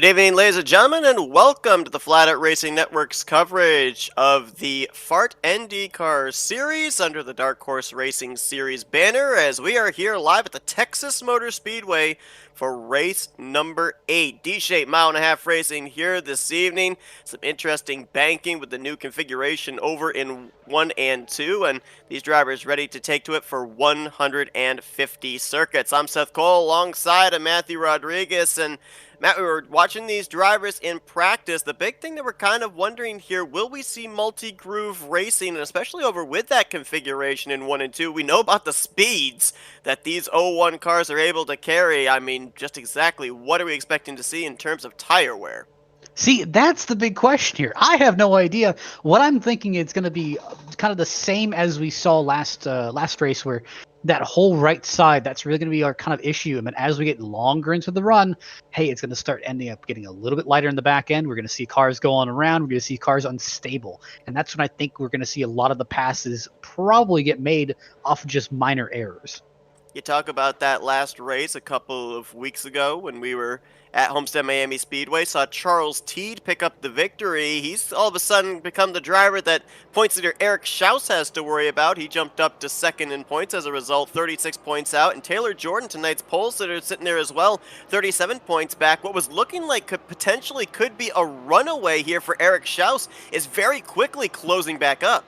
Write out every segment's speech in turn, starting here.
Good evening, ladies and gentlemen, and welcome to the Flat Out Racing Network's coverage of the FART NDCar series under the Dark Horse Racing Series banner, as we are here live at the Texas Motor Speedway for race number 8. D-shaped mile-and-a-half racing here this evening. Some interesting banking with the new configuration over in 1 and 2, and these drivers ready to take to it for 150 circuits. I'm Seth Cole alongside of Matthew Rodriguez, and Matt, we were watching these drivers in practice. The big thing that we're kind of wondering here, will we see multi-groove racing, and especially over with that configuration in 1 and 2? We know about the speeds that these 01 cars are able to carry. I mean, just exactly what are we expecting to see in terms of tire wear? See, that's the big question here. I have no idea. What I'm thinking it's going to be kind of the same as we saw last race, where that whole right side, that's really going to be our kind of issue. I mean, as we get longer into the run, hey, it's going to start ending up getting a little bit lighter in the back end. We're going to see cars going around. We're going to see cars unstable. And that's when I think we're going to see a lot of the passes probably get made off of just minor errors. You talk about that last race a couple of weeks ago when we were at Homestead Miami Speedway, saw Charles Teed pick up the victory. He's all of a sudden become the driver that points leader Eric Schaus has to worry about. He jumped up to second in points as a result, 36 points out. And Taylor Jordan, tonight's pole sitter, sitting there as well, 37 points back. What was looking like potentially could be a runaway here for Eric Schaus is very quickly closing back up.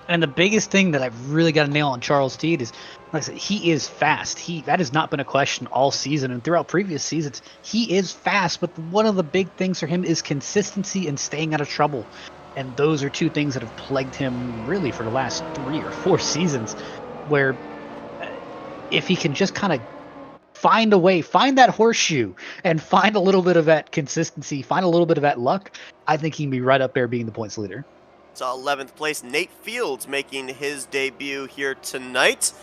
And the biggest thing that I've really got to nail on Charles Teed is, like I said, he is fast. That has not been a question all season and throughout previous seasons. He is fast, but one of the big things for him is consistency and staying out of trouble. And those are two things that have plagued him really for the last 3 or 4 seasons, where if he can just kind of find a way, find that horseshoe, and find a little bit of that consistency, find a little bit of that luck, I think he can be right up there being the points leader. Saw 11th place Nate Fields making his debut here tonight.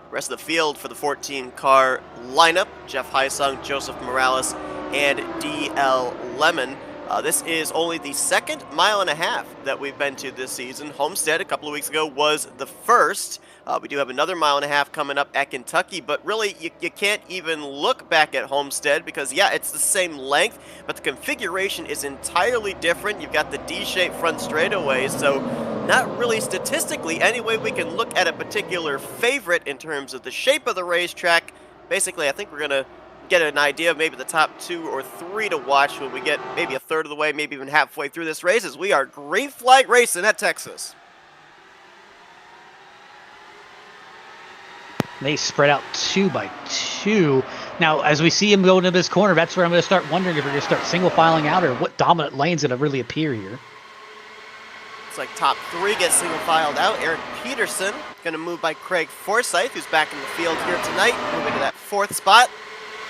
Rest of the field for the 14-car lineup: Jeff Heisung, Joseph Morales, and D.L. Lemon. This is only the second mile-and-a-half that we've been to this season. Homestead a couple of weeks ago was the first. We do have another mile-and-a-half coming up at Kentucky, but really you can't even look back at Homestead because, yeah, it's the same length, but the configuration is entirely different. You've got the D-shaped front straightaways, so not really statistically any way we can look at a particular favorite in terms of the shape of the racetrack. Basically, I think we're going to get an idea of maybe the top 2 or 3 to watch when we get maybe a third of the way, maybe even halfway through this race, as we are green flag racing at Texas. They spread out 2 by 2. Now, as we see him go into this corner, that's where I'm going to start wondering if we're going to start single filing out or what dominant lane's going to really appear here. It's like top 3 get single filed out. Eric Peterson going to move by Craig Forsyth, who's back in the field here tonight, moving to that 4th spot.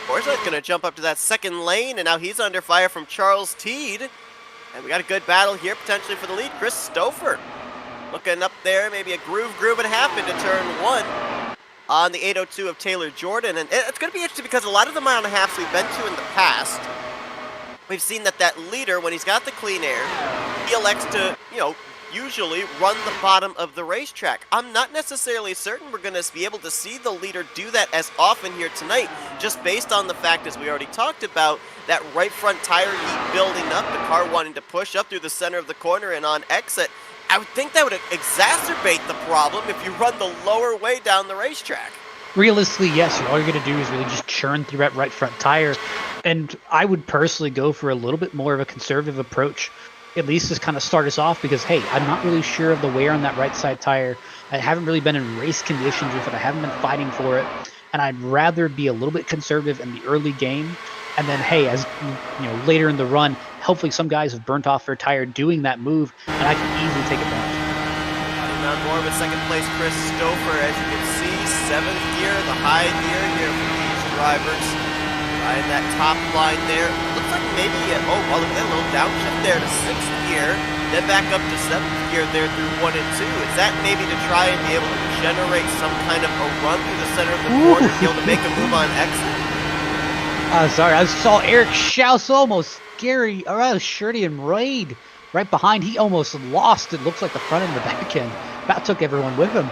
Forsyth going to jump up to that 2nd lane, and now he's under fire from Charles Teed. And we got a good battle here, potentially for the lead. Chris Stouffer looking up there, maybe a groove and a half into turn 1 on the 802 of Taylor Jordan. And it's going to be interesting because a lot of the mile-and-a-halves we've been to in the past, we've seen that leader, when he's got the clean air, he elects to, usually run the bottom of the racetrack. I'm not necessarily certain we're going to be able to see the leader do that as often here tonight, just based on the fact, as we already talked about, that right front tire heat building up, the car wanting to push up through the center of the corner and on exit. I would think that would exacerbate the problem if you run the lower way down the racetrack. Realistically, yes. All you're going to do is really just churn through that right front tire. And I would personally go for a little bit more of a conservative approach, at least just kind of start us off, because, hey, I'm not really sure of the wear on that right side tire. I haven't really been in race conditions with it. I haven't been fighting for it. And I'd rather be a little bit conservative in the early game. And then, hey, as later in the run, hopefully some guys have burnt off their tire doing that move, and I can easily take advantage. On board with 2nd place Chris Stouffer, as you can see, 7th gear, the high gear here for these drivers. Right in that top line there. Looks like maybe, look at that little downshift there to 6th gear, then back up to 7th gear there through 1 and 2. Is that maybe to try and be able to generate some kind of a run through the center of the corner, be able to make a move on exit? Sorry, I saw Eric Schaus almost Shirty and Raid right behind. He almost lost, it looks like, the front and the back end. About took everyone with him.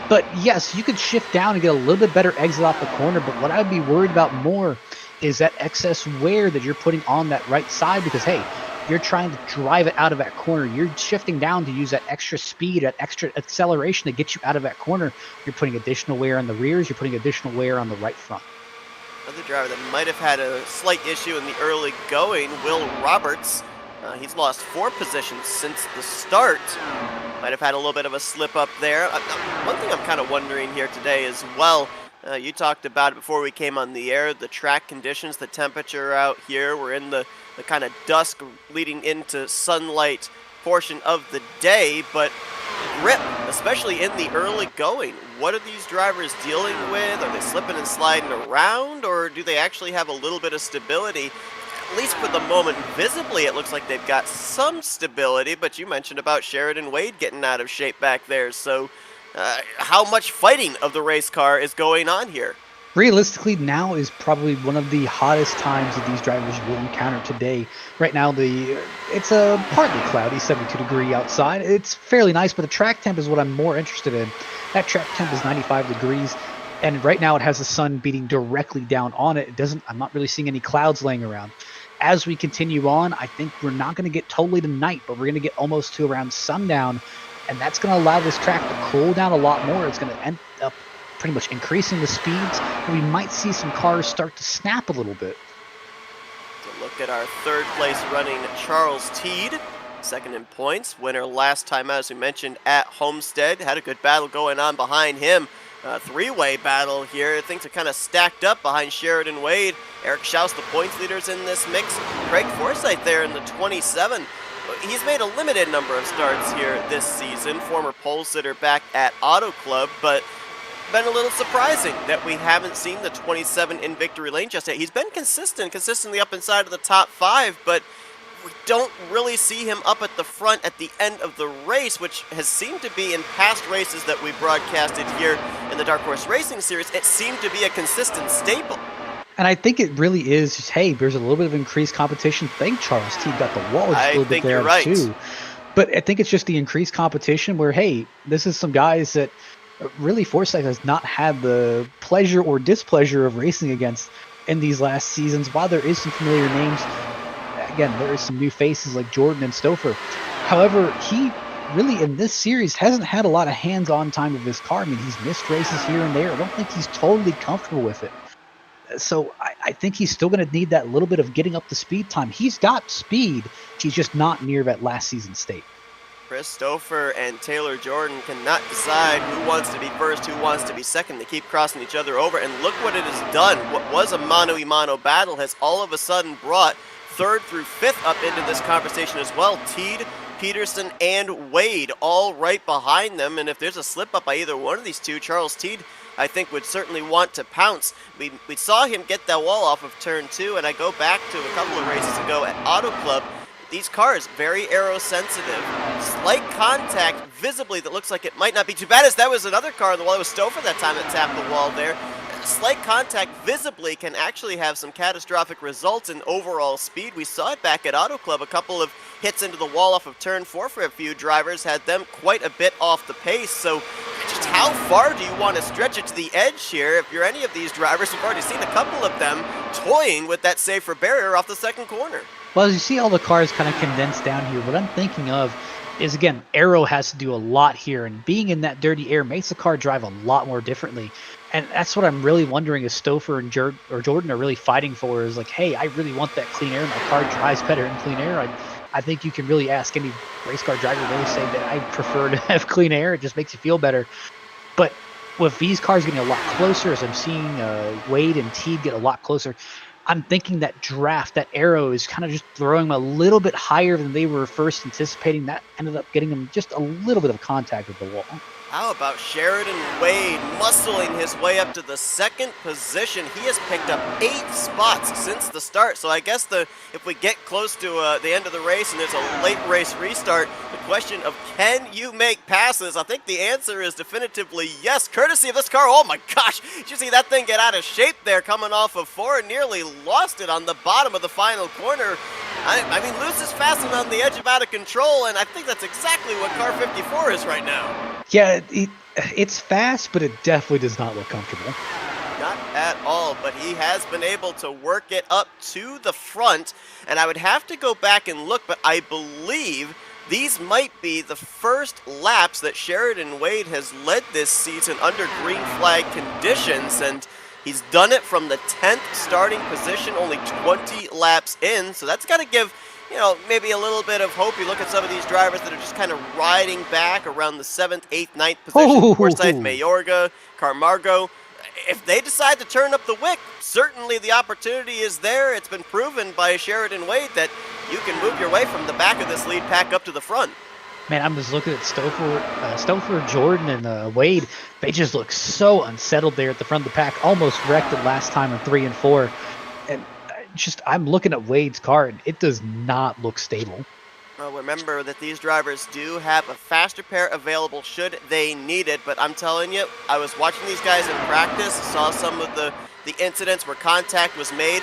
But yes, you could shift down and get a little bit better exit off the corner, but what I'd be worried about more is that excess wear that you're putting on that right side because, hey, you're trying to drive it out of that corner. You're shifting down to use that extra speed, that extra acceleration to get you out of that corner. You're putting additional wear on the rears. You're putting additional wear on the right front. Another driver that might have had a slight issue in the early going, Will Roberts. He's lost 4 positions since the start. Might have had a little bit of a slip up there. One thing I'm kind of wondering here today as well, you talked about it before we came on the air, the track conditions, the temperature out here. We're in the kind of dusk leading into sunlight portion of the day, but grip, especially in the early going. What are these drivers dealing with? Are they slipping and sliding around, or do they actually have a little bit of stability? At least for the moment, visibly, it looks like they've got some stability, but you mentioned about Sheridan Wade getting out of shape back there, so how much fighting of the race car is going on here? Realistically, now is probably one of the hottest times that these drivers will encounter today. Right now, it's a partly cloudy, 72-degree outside. It's fairly nice, but the track temp is what I'm more interested in. That track temp is 95 degrees, and right now it has the sun beating directly down on it. I'm not really seeing any clouds laying around. As we continue on, I think we're not going to get totally to night, but we're going to get almost to around sundown, and that's going to allow this track to cool down a lot more. It's going to end up pretty much increasing the speeds, and we might see some cars start to snap a little bit. To look at our third place running Charles Teed, second in points, winner last time out, as we mentioned, at Homestead. Had a good battle going on behind him. Three-way battle here. Things are kind of stacked up behind Sheridan Wade. Eric Schaus, the points leaders in this mix. Craig Forsyth there in the 27. He's made a limited number of starts here this season. Former pole sitter back at Auto Club, but been a little surprising that we haven't seen the 27 in victory lane just yet. He's been consistently up inside of the top 5, but we don't really see him up at the front at the end of the race, which has seemed to be in past races that we broadcasted here in the Dark Horse Racing Series. It seemed to be a consistent staple. And I think it really is just, hey, there's a little bit of increased competition. Thank Charles T got the wall a little bit there right. too. But I think it's just the increased competition where, hey, this is some guys that really Forsyth has not had the pleasure or displeasure of racing against in these last seasons. While there is some familiar names, again, there is some new faces like Jordan and Stouffer. However, he really in this series hasn't had a lot of hands-on time with his car. I mean, he's missed races here and there. I don't think he's totally comfortable with it. So I think he's still going to need that little bit of getting up to speed time. He's got speed. He's just not near that last season state. Chris Stouffer and Taylor Jordan cannot decide who wants to be first, who wants to be second. They keep crossing each other over, and look what it has done. What was a mano-a-mano battle has all of a sudden brought third through fifth up into this conversation as well. Teed, Peterson, and Wade all right behind them, and if there's a slip-up by either one of these two, Charles Teed, I think, would certainly want to pounce. We saw him get that wall off of turn 2, and I go back to a couple of races ago at Auto Club. These cars, very aero-sensitive. Slight contact visibly that looks like it might not be too bad, as that was another car on the wall. It was Stouffer that time that tapped the wall there. Slight contact visibly can actually have some catastrophic results in overall speed. We saw it back at Auto Club. A couple of hits into the wall off of turn 4 for a few drivers had them quite a bit off the pace. So just how far do you want to stretch it to the edge here? If you're any of these drivers, we've already seen a couple of them toying with that safer barrier off the second corner. Well, as you see all the cars kind of condensed down here, what I'm thinking of is, again, aero has to do a lot here, and being in that dirty air makes the car drive a lot more differently. And that's what I'm really wondering is Stouffer and Jordan are really fighting for, is like, hey, I really want that clean air. My car drives better in clean air. I think you can really ask any race car driver, really say that I prefer to have clean air. It just makes you feel better. But with these cars getting a lot closer, as I'm seeing Wade and Teed get a lot closer, I'm thinking that draft, that arrow is kind of just throwing them a little bit higher than they were first anticipating. That ended up getting them just a little bit of contact with the wall. How about Sheridan Wade muscling his way up to the second position? He has picked up 8 spots since the start. So I guess if we get close to the end of the race and there's a late race restart, the question of can you make passes? I think the answer is definitively yes, courtesy of this car. Oh my gosh, did you see that thing get out of shape there coming off of 4 and nearly lost it on the bottom of the final corner. I mean, Luce is fastened on the edge of out of control, and I think that's exactly what car 54 is right now. Yeah, it's fast, but it definitely does not look comfortable. Not at all, but he has been able to work it up to the front, and I would have to go back and look, but I believe these might be the first laps that Sheridan Wade has led this season under green flag conditions, and he's done it from the 10th starting position, only 20 laps in, so that's got to give, you know, maybe a little bit of hope. You look at some of these drivers that are just kind of riding back around the 7th, 8th, 9th position, Forsyth, Mayorga, Camargo. If they decide to turn up the wick, certainly the opportunity is there. It's been proven by Sheridan Wade that you can move your way from the back of this lead pack up to the front. Man, I'm just looking at Stouffer, Jordan, and Wade. They just look so unsettled there at the front of the pack. Almost wrecked it last time in 3 and 4. And I'm looking at Wade's car, and it does not look stable. Well, remember that these drivers do have a faster pair available should they need it, but I'm telling you, I was watching these guys in practice, saw some of the incidents where contact was made.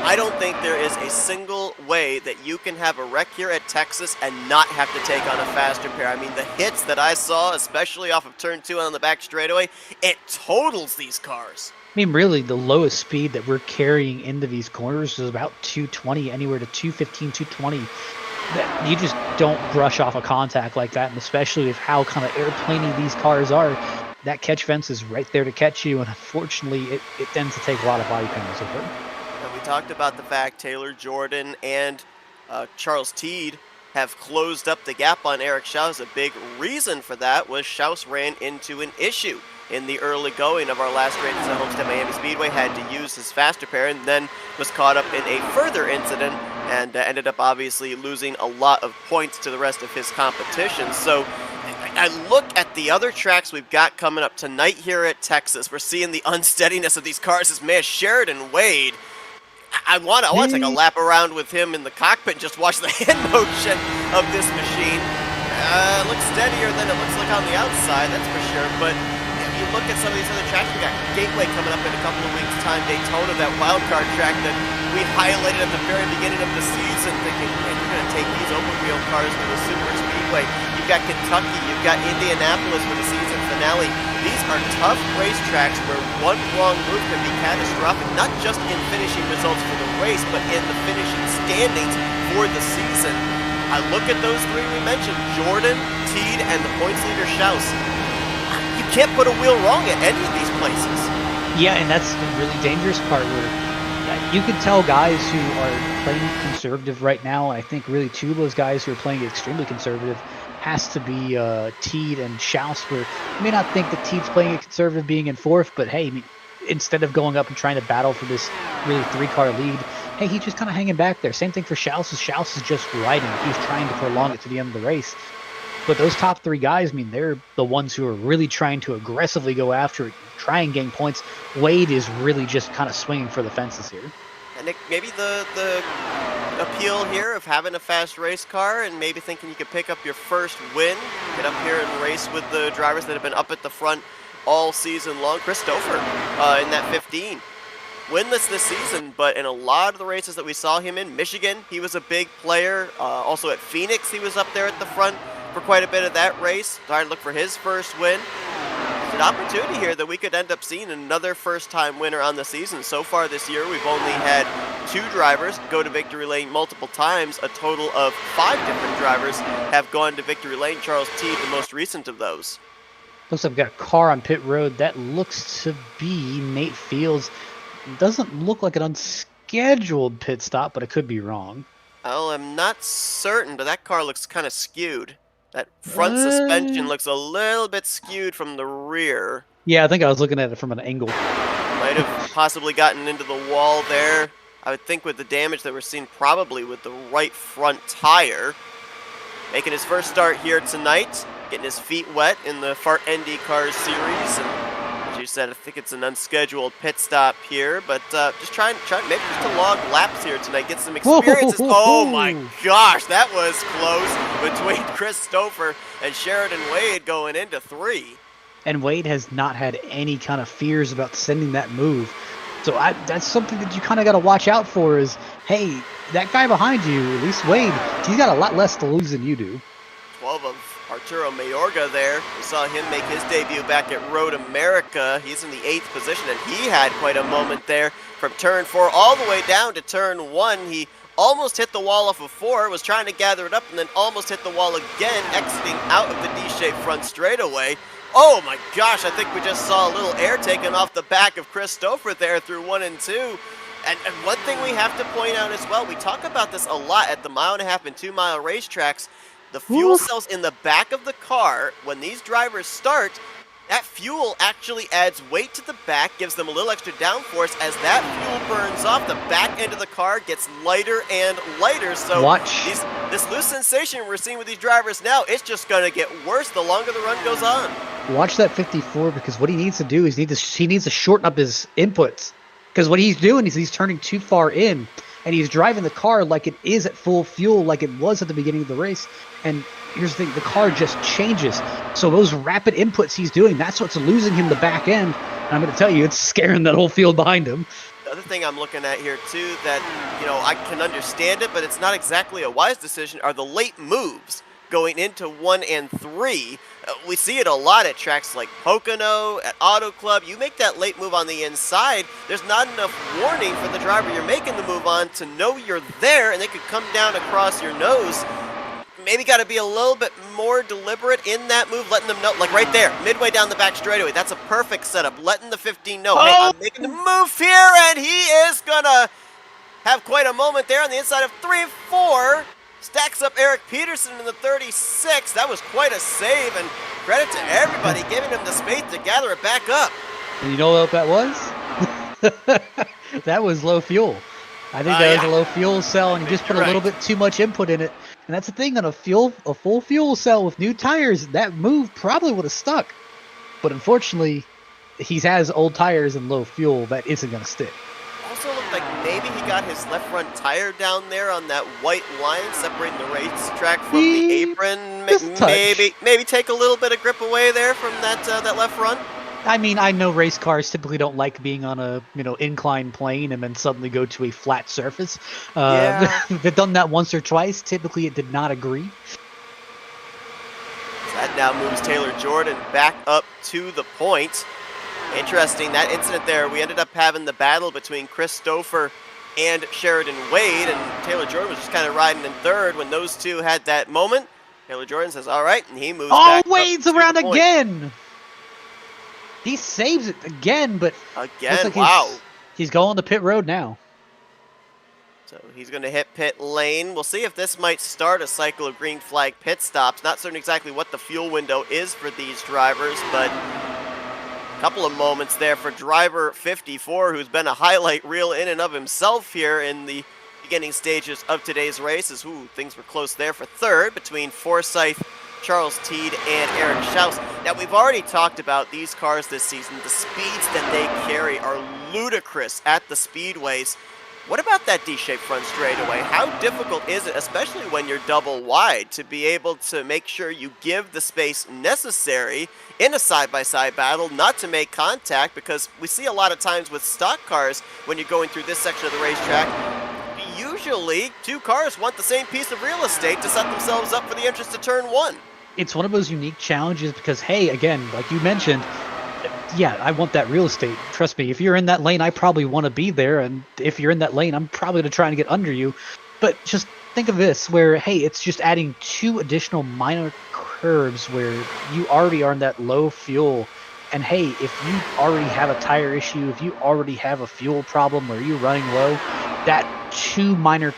I don't think there is a single way that you can have a wreck here at Texas and not have to take on a faster pair. I mean, the hits that I saw, especially off of turn 2 on the back straightaway, it totals these cars. I mean, really, the lowest speed that we're carrying into these corners is about 220, anywhere to 215, 220. That you just don't brush off a contact like that, and especially with how kind of airplaney these cars are, that catch fence is right there to catch you, and unfortunately, it tends to take a lot of body panels with it. And we talked about the fact Taylor Jordan and Charles Teed have closed up the gap on Eric Schaus. A big reason for that was Schaus ran into an issue in the early going of our last race at Homestead Miami Speedway, had to use his faster pair, and then was caught up in a further incident and ended up obviously losing a lot of points to the rest of his competition. So I look at the other tracks we've got coming up tonight here at Texas. We're seeing the unsteadiness of these cars. As man, Sheridan Wade, I want to take a lap around with him in the cockpit and just watch the hand motion of this machine. It looks steadier than it looks like on the outside, that's for sure. But if you look at some of these other tracks, we got Gateway coming up in a couple of weeks' time, Daytona, that wild card track that we highlighted at the very beginning of the season, thinking, man, you're going to take these open wheel cars to the Super Speedway. You've got Kentucky, you've got Indianapolis for the season finale. These are tough racetracks where one wrong move can be catastrophic, not just in finishing results for the race, but in the finishing standings for the season. I look at those three we mentioned, Jordan, Teed, and the points leader Schaus. You can't put a wheel wrong at any of these places. Yeah, and that's the really dangerous part where you can tell guys who are playing conservative right now, and I think really two of those guys who are playing extremely conservative has to be Teed and Schaus, where you may not think that Teed's playing it conservative being in fourth, but hey, I mean, instead of going up and trying to battle for this really 3-car lead, hey, he's just kind of hanging back there. Same thing for Schaus. Schaus is just riding. He's trying to prolong it to the end of the race. But those top three guys, I mean, they're the ones who are really trying to aggressively go after it, try and gain points. Wade is really just kind of swinging for the fences here. And Nick, maybe the appeal here of having a fast race car and maybe thinking you could pick up your first win, get up here and race with the drivers that have been up at the front all season long. Chris Stouffer in that 15. Winless this season, but in a lot of the races that we saw him in, Michigan, he was a big player. Also at Phoenix, he was up there at the front for quite a bit of that race. Trying to look for his first win. There's an opportunity here that we could end up seeing another first-time winner on the season. So far this year, we've only had 2 drivers go to victory lane multiple times. A total of 5 different drivers have gone to victory lane. Charles Teed, the most recent of those. Looks like we've got a car on pit road. That looks to be Nate Fields. Doesn't look like an unscheduled pit stop, but it could be wrong. Well, I'm not certain, but that car looks kind of skewed. That front suspension looks a little bit skewed from the rear. Yeah, I think I was looking at it from an angle. Might have possibly gotten into the wall there. I would think with the damage that we're seeing, probably with the right front tire. Making his first start here tonight, getting his feet wet in the FART NDCar series. And as you said, I think it's an unscheduled pit stop here, but just trying maybe just to log laps here tonight, get some experiences. Oh my gosh, that was close between Chris Stouffer and Sheridan Wade going into 3. And Wade has not had any kind of fears about sending that move. So that's something that you kind of got to watch out for is, hey, that guy behind you, at least Wade, he's got a lot less to lose than you do. 12 of our Arturo Mayorga there. We saw him make his debut back at Road America. He's in the 8th position, and he had quite a moment there from turn 4 all the way down to turn 1. He almost hit the wall off of 4, was trying to gather it up, and then almost hit the wall again, exiting out of the D-shaped front straightaway. Oh my gosh, I think we just saw a little air taken off the back of Christopher there through 1 and 2. And one thing we have to point out as well, we talk about this a lot at the 1.5 and 2 mile racetracks. The fuel cells in the back of the car, when these drivers start, that fuel actually adds weight to the back, gives them a little extra downforce. As that fuel burns off, the back end of the car gets lighter and lighter. So this loose sensation we're seeing with these drivers now, it's just going to get worse the longer the run goes on. Watch that 54, because what he needs to do is he needs to shorten up his inputs. Because what he's doing is he's turning too far in, and he's driving the car like it is at full fuel, like it was at the beginning of the race. And here's the thing, the car just changes. So those rapid inputs he's doing, that's what's losing him the back end. And I'm going to tell you, it's scaring that whole field behind him. The other thing I'm looking at here, too, that, I can understand it, but it's not exactly a wise decision, are the late moves going into 1 and 3. We see it a lot at tracks like Pocono, at Auto Club. You make that late move on the inside, there's not enough warning for the driver you're making the move on to know you're there, and they could come down across your nose. Maybe got to be a little bit more deliberate in that move, letting them know, like right there, midway down the back straightaway. That's a perfect setup, letting the 15 know, hey, I'm making the move here, and he is going to have quite a moment there on the inside of 3-4. Stacks up Eric Peterson in the 36. That was quite a save, and credit to everybody giving him the space to gather it back up. And you know what that was? That was low fuel. I think that was a low fuel cell, and you just put a little bit too much input in it. And that's the thing, on a full fuel cell with new tires, that move probably would have stuck. But unfortunately, he has old tires and low fuel. That isn't going to stick. Also looked like maybe he got his left front tire down there on that white line separating the racetrack from the apron. Maybe take a little bit of grip away there from that left front. I mean, I know race cars typically don't like being on a inclined plane and then suddenly go to a flat surface. They've done that once or twice. Typically, it did not agree. That now moves Taylor Jordan back up to the point. Interesting, that incident there, we ended up having the battle between Christopher and Sheridan Wade, and Taylor Jordan was just kind of riding in third when those two had that moment. Taylor Jordan says, all right, and he moves back Wade's up around to the point. Again! He saves it again, but again, wow. He's going to pit road now. So he's going to hit pit lane. We'll see if this might start a cycle of green flag pit stops. Not certain exactly what the fuel window is for these drivers, but a couple of moments there for driver 54, who's been a highlight reel in and of himself here in the beginning stages of today's race. As things were close there for third between Forsyth, Charles Teed, and Eric Schaus. Now, we've already talked about these cars this season. The speeds that they carry are ludicrous at the speedways. What about that D-shaped front straightaway? How difficult is it, especially when you're double wide, to be able to make sure you give the space necessary in a side-by-side battle, not to make contact? Because we see a lot of times with stock cars, when you're going through this section of the racetrack, usually two cars want the same piece of real estate to set themselves up for the entrance to turn 1. It's one of those unique challenges because, hey, again, like you mentioned, yeah, I want that real estate. Trust me, if you're in that lane, I probably want to be there. And if you're in that lane, I'm probably going to try and get under you. But just think of this where, hey, it's just adding 2 additional minor curves where you already are in that low fuel. And, hey, if you already have a tire issue, if you already have a fuel problem where you're running low, that 2 minor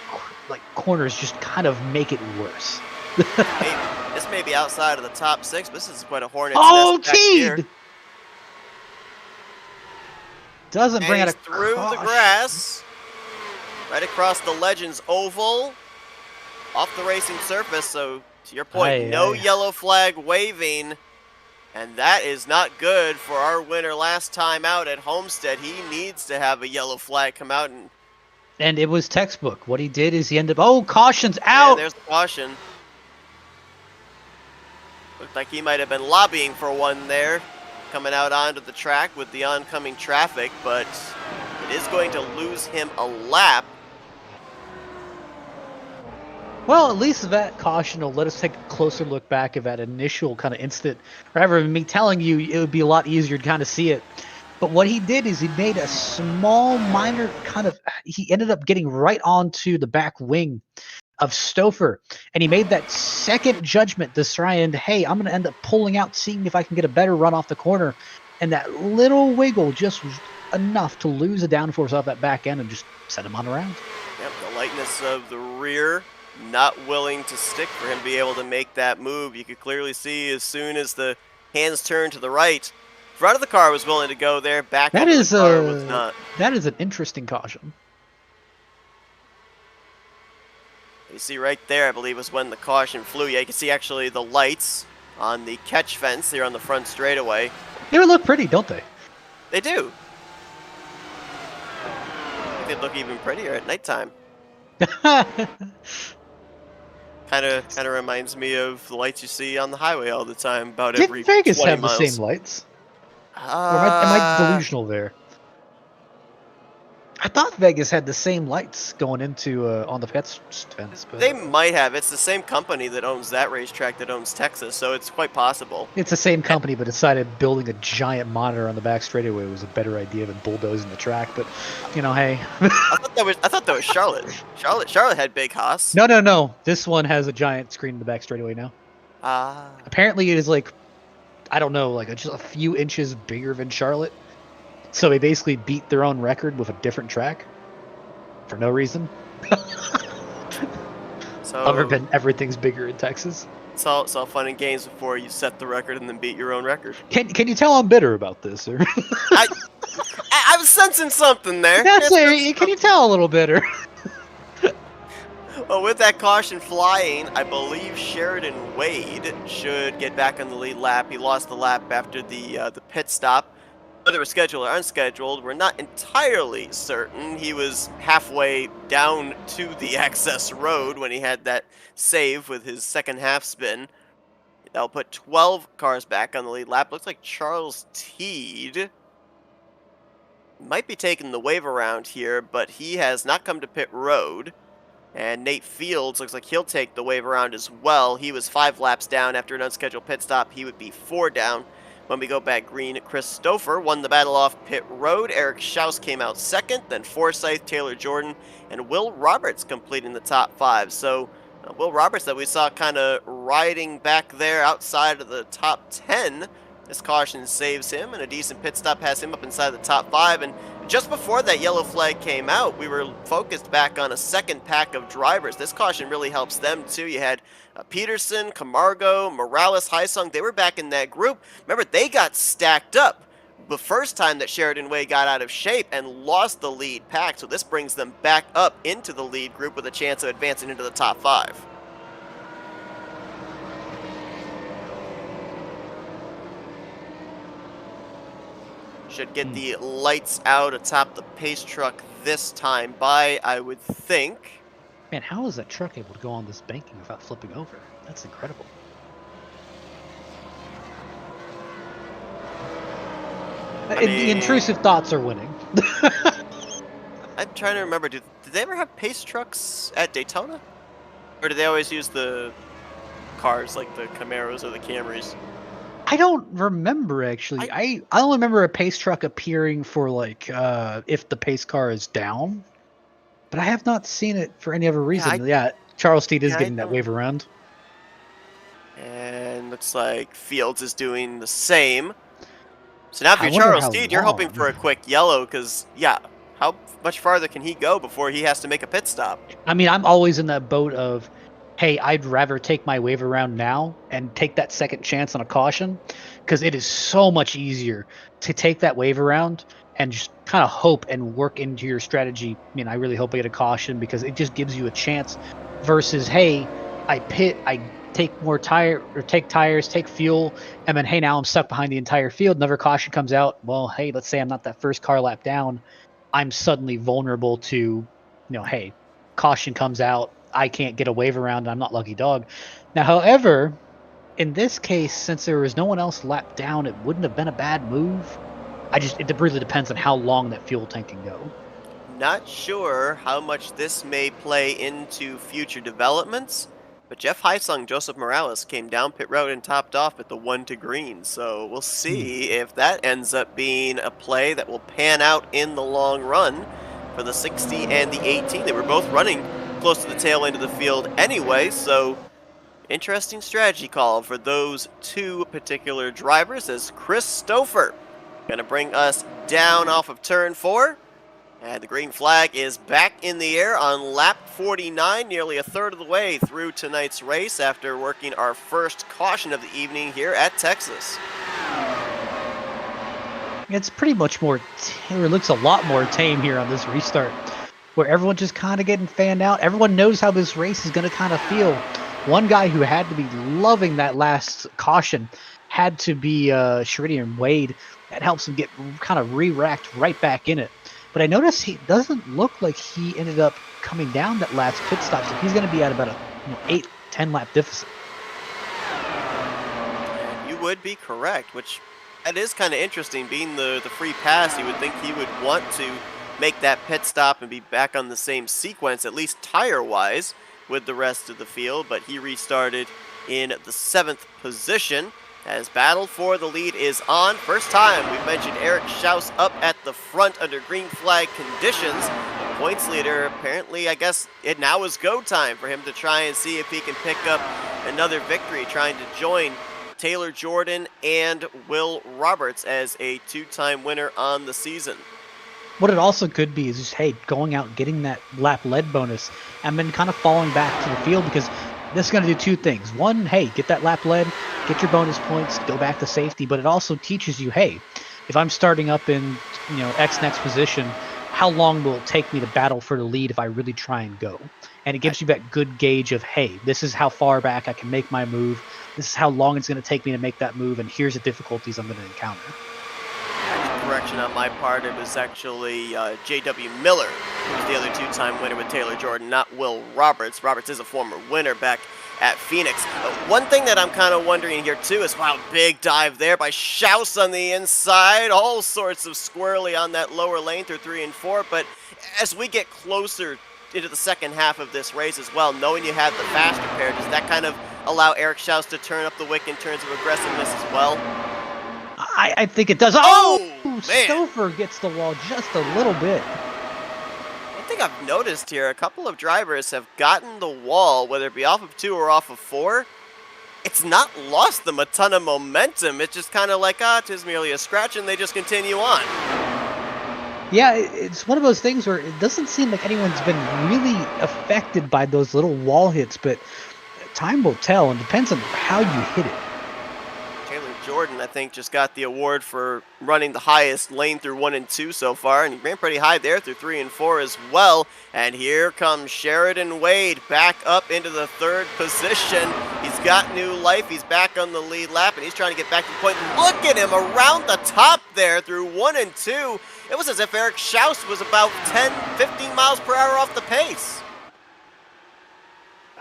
corners just kind of make it worse. This may be outside of the top 6, but this is quite a hornet's nest back here. Teed! Doesn't bring it through the grass, right across the Legends Oval, off the racing surface. So to your point, no yellow flag waving, and that is not good for our winner last time out at Homestead. He needs to have a yellow flag come out, and it was textbook. What he did is he ended up, caution's out. Yeah, there's the caution. Looked like he might have been lobbying for one there, coming out onto the track with the oncoming traffic, but it is going to lose him a lap. Well, at least that caution will let us take a closer look back at that initial kind of instant. Rather than me telling you, it would be a lot easier to kind of see it. But what he did is he made a small, minor kind of. He ended up getting right onto the back wing of Stouffer, and he made that second judgment to try and, hey, I'm going to end up pulling out, seeing if I can get a better run off the corner. And that little wiggle just was enough to lose the downforce off that back end and just set him on around. Yep, the lightness of the rear, not willing to stick for him to be able to make that move. You could clearly see as soon as the hands turned to the right, front of the car was willing to go there, back That end of is the car was not. that is an interesting caution. You see right there, I believe, was when the caution flew. Yeah, you can see actually the lights on the catch fence there on the front straightaway. They would look pretty, don't they? They do. They'd look even prettier at nighttime. Kind of reminds me of the lights you see on the highway all the time, about Did every Vegas 20 have miles. the same lights? Or am I delusional there? I thought Vegas had the same lights going into on the Pets fence. But They might have. It's the same company that owns that racetrack that owns Texas, so it's quite possible. it's the same company, but decided building a giant monitor on the back straightaway was a better idea than bulldozing the track. But hey. I thought that was Charlotte. Charlotte had Big Haas. No. This one has a giant screen in the back straightaway now. Apparently, it is like, I don't know, like just a few inches bigger than Charlotte. So they basically beat their own record with a different track for no reason. So Other than everything's bigger in Texas. it's all fun and games before you set the record and then beat your own record. Can you tell I'm bitter about this, or? I'm sensing something there. That's it. Can you tell a little bitter? Well, with that caution flying, I believe Sheridan Wade should get back on the lead lap. He lost the lap after the pit stop. Whether it was scheduled or unscheduled, we're not entirely certain. He was halfway down to the access road when he had that save with his second half spin. That'll put 12 cars back on the lead lap. Looks like Charles Teed might be taking the wave around here, but he has not come to pit road. And Nate Fields looks like he'll take the wave around as well. He was 5 laps down after an unscheduled pit stop. He would be 4 down. When we go back green, Chris Stouffer won the battle off pit road. Eric Schaus came out second. Then Forsyth, Taylor Jordan, and Will Roberts completing the top 5. So Will Roberts that we saw kind of riding back there outside of the top 10. This caution saves him, and a decent pit stop has him up inside the top 5. And just before that yellow flag came out, we were focused back on a second pack of drivers. This caution really helps them too. You had Peterson, Camargo, Morales, Heisung. They were back in that group. Remember, they got stacked up the first time that Sheridan Way got out of shape and lost the lead pack. So this brings them back up into the lead group with a chance of advancing into the top 5. Should get the lights out atop the pace truck this time by, I would think. Man, how is that truck able to go on this banking without flipping over? That's incredible. The intrusive thoughts are winning. I'm trying to remember, did they ever have pace trucks at Daytona? Or did they always use the cars like the Camaros or the Camrys? I don't remember, actually. I only remember a pace truck appearing for, like, if the pace car is down. But I have not seen it for any other reason. Yeah, Charles Teed is getting that wave around. And looks like Fields is doing the same. So now if you're Charles Teed, you're hoping for a quick yellow because, yeah, how much farther can he go before he has to make a pit stop? I mean, I'm always in that boat of, hey, I'd rather take my wave around now and take that second chance on a caution because it is so much easier to take that wave around and just kind of hope and work into your strategy. I mean, I really hope I get a caution because it just gives you a chance versus, hey, I pit, I take more take tires, take fuel, and then, hey, now I'm stuck behind the entire field. Another caution comes out. Well, hey, let's say I'm not that first car lap down. I'm suddenly vulnerable to, hey, caution comes out. I can't get a wave around. I'm not lucky dog. Now, however, in this case, since there was no one else lapped down, it wouldn't have been a bad move. It really depends on how long that fuel tank can go. Not sure how much this may play into future developments, but Jeff Heisung, Joseph Morales came down pit road and topped off at the 1 to green. So we'll Hmm. see if that ends up being a play that will pan out in the long run for the 60 and the 18. They were both running close to the tail end of the field anyway, so interesting strategy call for those two particular drivers as Chris Stouffer going to bring us down off of turn 4. And the green flag is back in the air on lap 49, nearly a third of the way through tonight's race after working our first caution of the evening here at Texas. It's pretty much more, or it looks a lot more tame here on this restart, where everyone's just kind of getting fanned out. Everyone knows how this race is going to kind of feel. One guy who had to be loving that last caution had to be Sheridan Wade. That helps him get kind of re-racked right back in it. But I noticed he doesn't look like he ended up coming down that last pit stop, so he's going to be at about a 8-10 lap deficit. You would be correct, which that is kind of interesting. Being the free pass, you would think he would want to make that pit stop and be back on the same sequence, at least tire-wise, with the rest of the field, but he restarted in the 7th position. As battle for the lead is on. First time we've mentioned Eric Schaus up at the front under green flag conditions. Points leader, apparently, I guess it now is go time for him to try and see if he can pick up another victory, trying to join Taylor Jordan and Will Roberts as a 2-time winner on the season. What it also could be is just, hey, going out, getting that lap lead bonus, and then kind of falling back to the field, because this is going to do two things. One, hey, get that lap lead, get your bonus points, go back to safety, but it also teaches you, hey, if I'm starting up in, X next position, how long will it take me to battle for the lead if I really try and go? And it gives you that good gauge of, hey, this is how far back I can make my move, this is how long it's going to take me to make that move, and here's the difficulties I'm going to encounter. Correction on my part, it was actually J.W. Miller who was the other 2-time winner with Taylor Jordan, not Will Roberts. Roberts is a former winner back at Phoenix. One thing that I'm kind of wondering here too is, wow, big dive there by Schaus on the inside, all sorts of squirrely on that lower lane through 3 and 4, but as we get closer into the second half of this race as well, knowing you have the faster pair, does that kind of allow Eric Schaus to turn up the wick in terms of aggressiveness as well? I think it does. Oh, man. Stouffer gets the wall just a little bit. I think I've noticed here a couple of drivers have gotten the wall, whether it be off of 2 or off of 4. It's not lost them a ton of momentum. It's just kind of like, tis merely a scratch, and they just continue on. Yeah, it's one of those things where it doesn't seem like anyone's been really affected by those little wall hits, but time will tell, and depends on how you hit it. Taylor Jordan, I think, just got the award for running the highest lane through 1 and 2 so far, and he ran pretty high there through 3 and 4 as well. And here comes Sheridan Wade back up into the 3rd position. He's got new life. He's back on the lead lap, and he's trying to get back to the point. Look at him around the top there through 1 and 2. It was as if Eric Schaus was about 10, 15 miles per hour off the pace.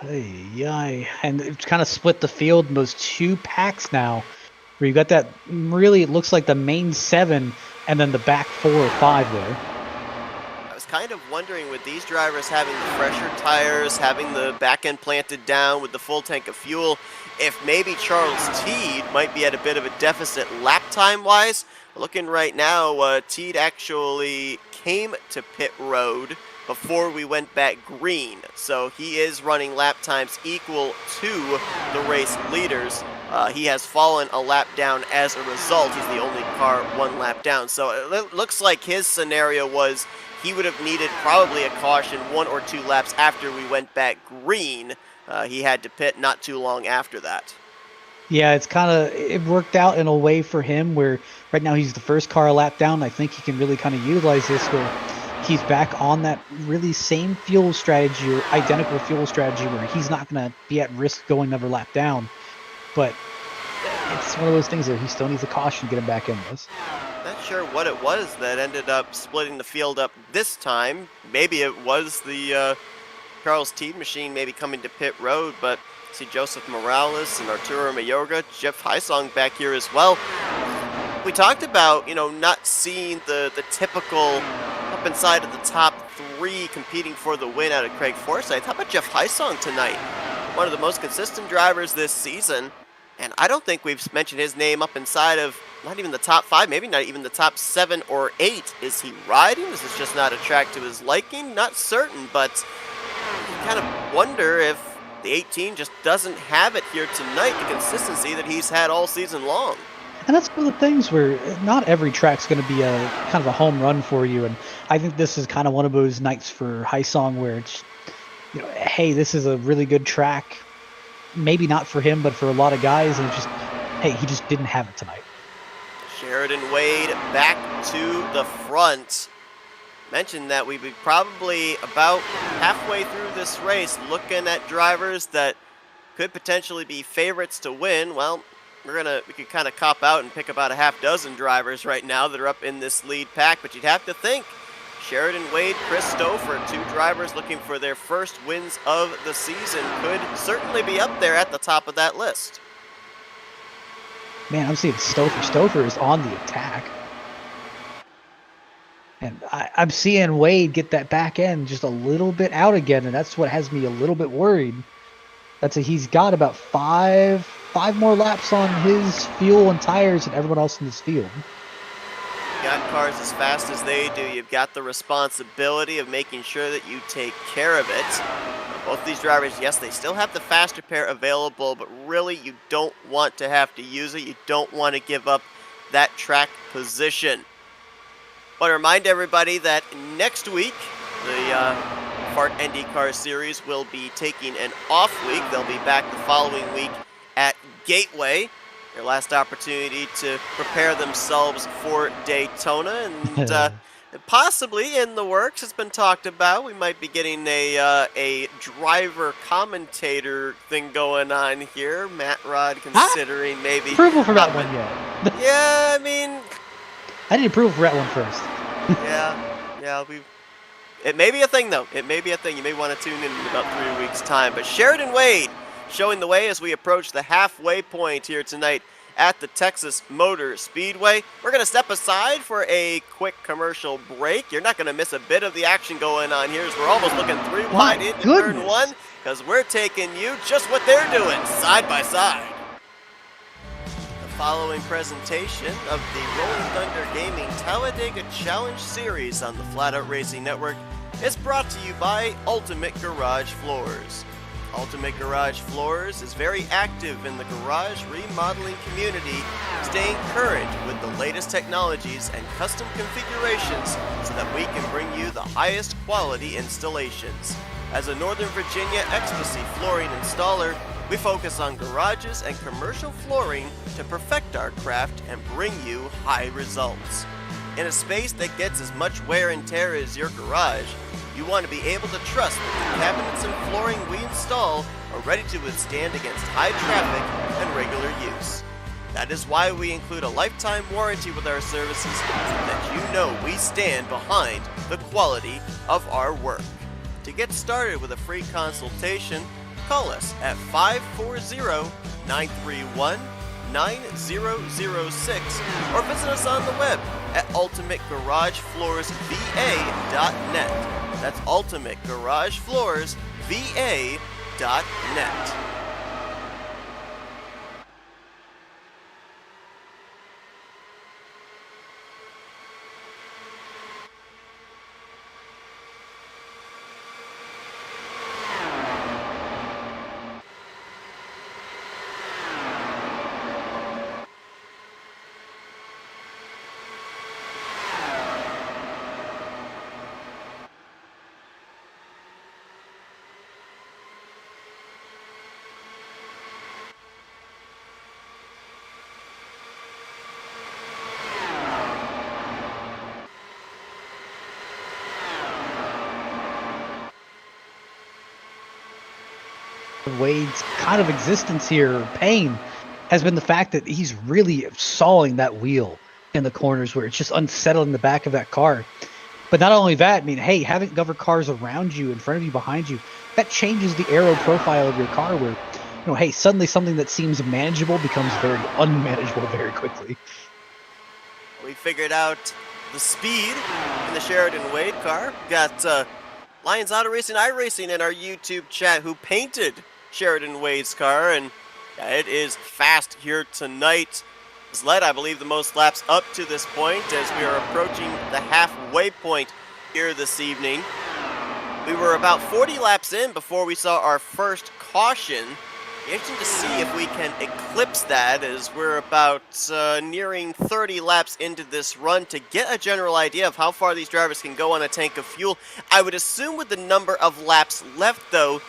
Ay, and it's kind of split the field in those 2 packs now, where you got that really, it looks like the main 7 and then the back 4 or 5 there. I was kind of wondering, with these drivers having the fresher tires, having the back end planted down with the full tank of fuel, if maybe Charles Teed might be at a bit of a deficit lap time wise. Looking right now, Teed actually came to pit road before we went back green, so he is running lap times equal to the race leaders. He has fallen a lap down as a result. He's the only car 1 lap down, so it looks like his scenario was he would have needed probably a caution 1 or 2 laps after we went back green. He had to pit not too long after that. Yeah, it worked out in a way for him where right now he's the first car a lap down. I think he can really kind of utilize this where he's back on that really same fuel strategy or identical fuel strategy where he's not going to be at risk going another lap down. But it's one of those things that he still needs a caution to get him back in this. Not sure what it was that ended up splitting the field up this time. Maybe it was the Charles Teed machine maybe coming to pit road, but see Joseph Morales and Arturo Mayorga, Jeff Heisung back here as well. We talked about, not seeing the typical up inside of the top 3 competing for the win out of Craig Forsyth. How about Jeff Heisong tonight? One of the most consistent drivers this season. And I don't think we've mentioned his name up inside of not even the top 5, maybe not even the top 7 or 8. Is he riding? Is this just not a track to his liking? Not certain, but you kind of wonder if the 18 just doesn't have it here tonight, the consistency that he's had all season long. And that's one of the things where not every track's going to be a kind of a home run for you. And I think this is kind of one of those nights for Heisong where it's, hey, this is a really good track. Maybe not for him, but for a lot of guys. And it's just, hey, he just didn't have it tonight. Sheridan Wade back to the front. Mentioned that we'd be probably about halfway through this race looking at drivers that could potentially be favorites to win. Well, we could kind of cop out and pick about a half dozen drivers right now that are up in this lead pack, but you'd have to think Sheridan Wade, Chris Stouffer, 2 drivers looking for their first wins of the season, could certainly be up there at the top of that list. Man, I'm seeing Stouffer. Stouffer is on the attack. And I'm seeing Wade get that back end just a little bit out again, and that's what has me a little bit worried. He's got about five more laps on his fuel and tires than everyone else in this field. You got cars as fast as they do. You've got the responsibility of making sure that you take care of it. Both these drivers, yes, they still have the faster pair available, but really you don't want to have to use it. You don't want to give up that track position. I want to remind everybody that next week, the FART NDCar Series will be taking an off week. They'll be back the following week at Gateway. Their last opportunity to prepare themselves for Daytona. And possibly in the works, it's been talked about, we might be getting a driver commentator thing going on here. Matt Rod considering maybe... Approval for that one yet. Yeah, I mean... I need approval for that one first. Yeah, it may be a thing, though. It may be a thing. You may want to tune in about 3 weeks' time. But Sheridan Wade showing the way as we approach the halfway point here tonight at the Texas Motor Speedway. We're going to step aside for a quick commercial break. You're not going to miss a bit of the action going on here as we're almost looking 3 wide into turn 1 because we're taking you just what they're doing, side by side. The following presentation of the Rolling Thunder Gaming Talladega Challenge Series on the Flat Out Racing Network is brought to you by Ultimate Garage Floors. Ultimate Garage Floors is very active in the garage remodeling community, staying current with the latest technologies and custom configurations so that we can bring you the highest quality installations. As a Northern Virginia Ecstasy flooring installer, we focus on garages and commercial flooring to perfect our craft and bring you high results. In a space that gets as much wear and tear as your garage, you want to be able to trust that the cabinets and flooring we install are ready to withstand against high traffic and regular use. That is why we include a lifetime warranty with our services so that you know we stand behind the quality of our work. To get started with a free consultation, call us at 540-931-9006 or visit us on the web at ultimategaragefloorsva.net. That's ultimategaragefloorsva.net. Wade's kind of existence here, pain, has been the fact that he's really sawing that wheel in the corners where it's just unsettling the back of that car. But not only that, I mean, hey, having other cars around you, in front of you, behind you, that changes the aero profile of your car where, hey, suddenly something that seems manageable becomes very unmanageable very quickly. We figured out the speed in the Sheridan Wade car. Got Lions Auto Racing, iRacing in our YouTube chat who painted Sheridan Wade's car, and yeah, it is fast here tonight. Has led, I believe, the most laps up to this point as we are approaching the halfway point here this evening. We were about 40 laps in before we saw our first caution. Interesting to see if we can eclipse that as we're about nearing 30 laps into this run to get a general idea of how far these drivers can go on a tank of fuel. I would assume with the number of laps left, though,